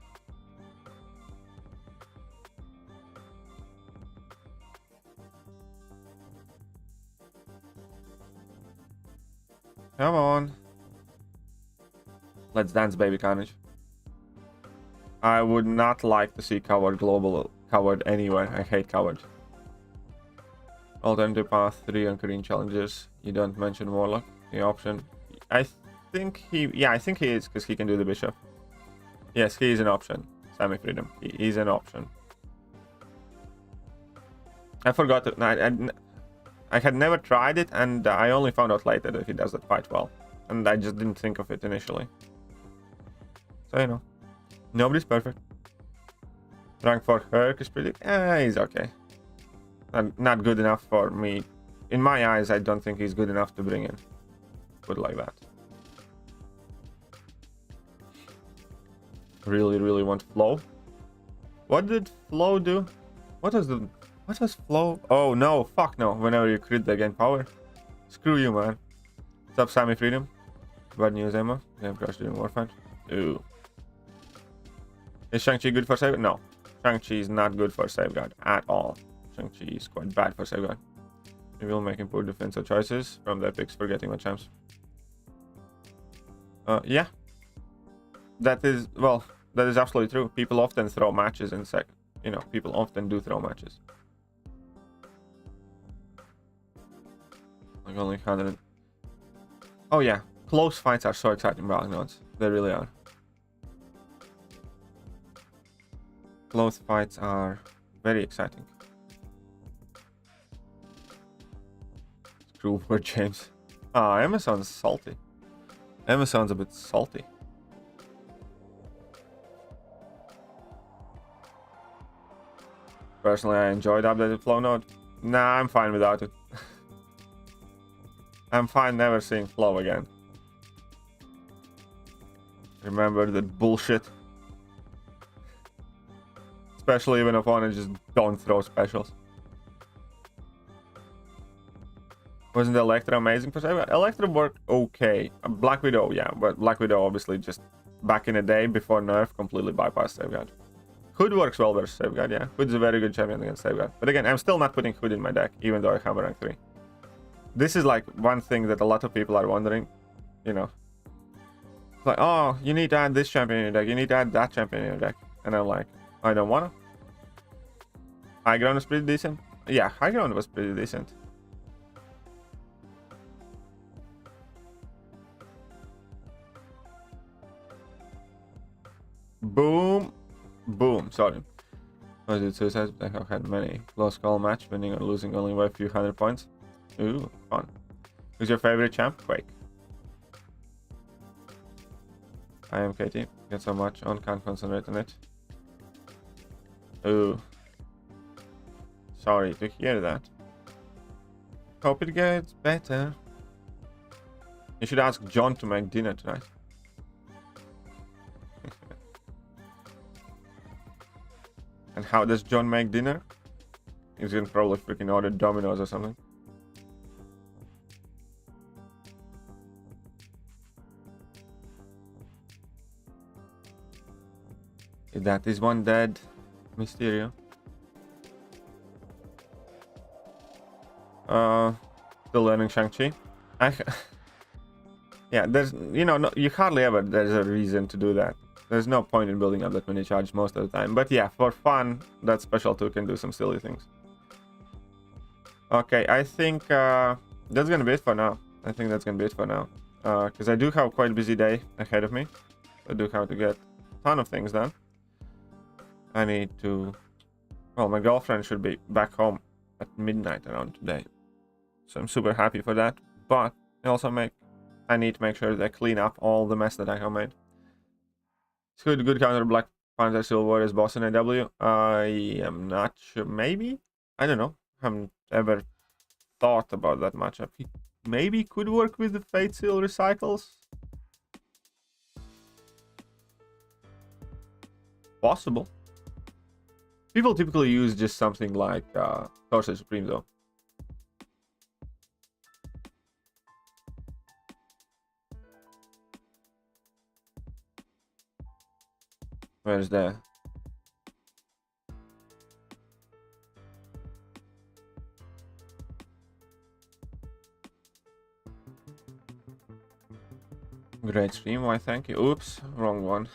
Come on. Let's dance, baby carnage. I would not like to see Coward global Coward anywhere. I hate Coward. Alternative path 3 on Korean challenges. You don't mention Warlock. The option. I think he. Yeah, I think he is because he can do the Bishop. Yes, he is an option. Sami Freedom. He is an option. I forgot to. I had never tried it, and I only found out later that he does that quite well. And I just didn't think of it initially. So, you know. Nobody's perfect. Rank for Herc is pretty... he's okay. And not good enough for me. In my eyes, I don't think he's good enough to bring in. Put it like that. Really want Flow. What did Flow do? What was Flow? Oh no, fuck no. Whenever you crit they gain power. Screw you, man. What's up, Sami Freedom? Bad news, Emma. Game crash during Warfight. Ooh. Is Shang-Chi good for safeguard? No. Shang-Chi is not good for safeguard at all. Shang-Chi is quite bad for safeguard. He will make poor defensive choices from the epics for getting the champs. Yeah. That is, well, that is absolutely true. People often throw matches in sec. You know, people often do throw matches. Like only 100. Oh yeah, close fights are so exciting, Battlegrounds. They really are. Close fights are very exciting. Screw for James. Ah, Emma sounds salty. Emma sounds a bit salty. Personally, I enjoyed updated flow node. Nah, I'm fine without it. I'm fine never seeing flow again. Remember that bullshit. Especially when opponents just don't throw specials. Wasn't Electra amazing for safeguard? Electra worked okay. Black Widow, yeah, but Black Widow obviously just back in the day before nerf completely bypassed safeguard. Hood works well versus safeguard, yeah. Hood's a very good champion against safeguard. But again, I'm still not putting Hood in my deck, even though I have a rank 3. This is like one thing that a lot of people are wondering, you know. It's like, oh, you need to add this champion in your deck, you need to add that champion in your deck. And I'm like, I don't wanna. High ground was pretty decent. Yeah, high ground was pretty decent. Boom. Boom, sorry. Was it suicide? I have had many close call match, winning or losing only by a few hundred points. Ooh, fun. Who's your favorite champ? Quake. I am Katie. Get so much on, can't concentrate on it. Ooh. Sorry to hear that. Hope it gets better. You should ask John to make dinner tonight. And how does John make dinner? He's gonna probably freaking order Domino's or something. That is one dead. Mysterio. Still learning Shang-Chi. Yeah, there's, you know, no, you hardly ever, there's a reason to do that. There's no point in building up that many charges most of the time. But yeah, for fun, that special 2 can do some silly things. Okay, I think that's gonna be it for now. I think that's gonna be it for now. Because I do have quite a busy day ahead of me. I do have to get a ton of things done. I need to... Well, my girlfriend should be back home at midnight around today. So I'm super happy for that. But I need to make sure that I clean up all the mess that I have made. It's good counter Black Panther Silver as boss in AW. I am not sure. Maybe? I don't know. Haven't ever thought about that matchup. He maybe could work with the Fate Seal Recycles. Possible. People typically use just something like Torso Supreme though. Where's that? Great stream, why thank you. Oops, wrong one.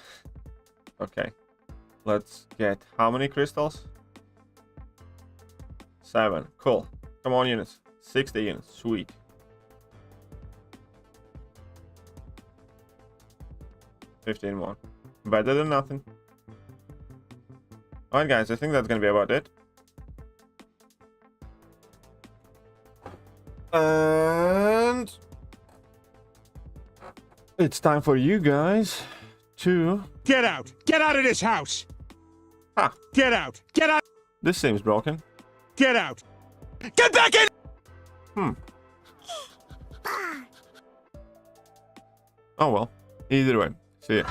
Okay. Let's get how many crystals? 7. Cool. Come on, units. 60 units. Sweet. $15 more. Better than nothing. Alright guys, I think that's gonna be about it. And it's time for you guys to Get out! Get out of this house! Ah. Get out! Get out! This seems broken. Get out! Get back in! Oh well. Either way. See ya.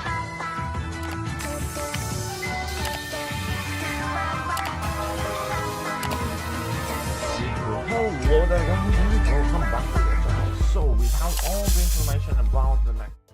Hello there guys, welcome back to the channel. So we have all the information about the next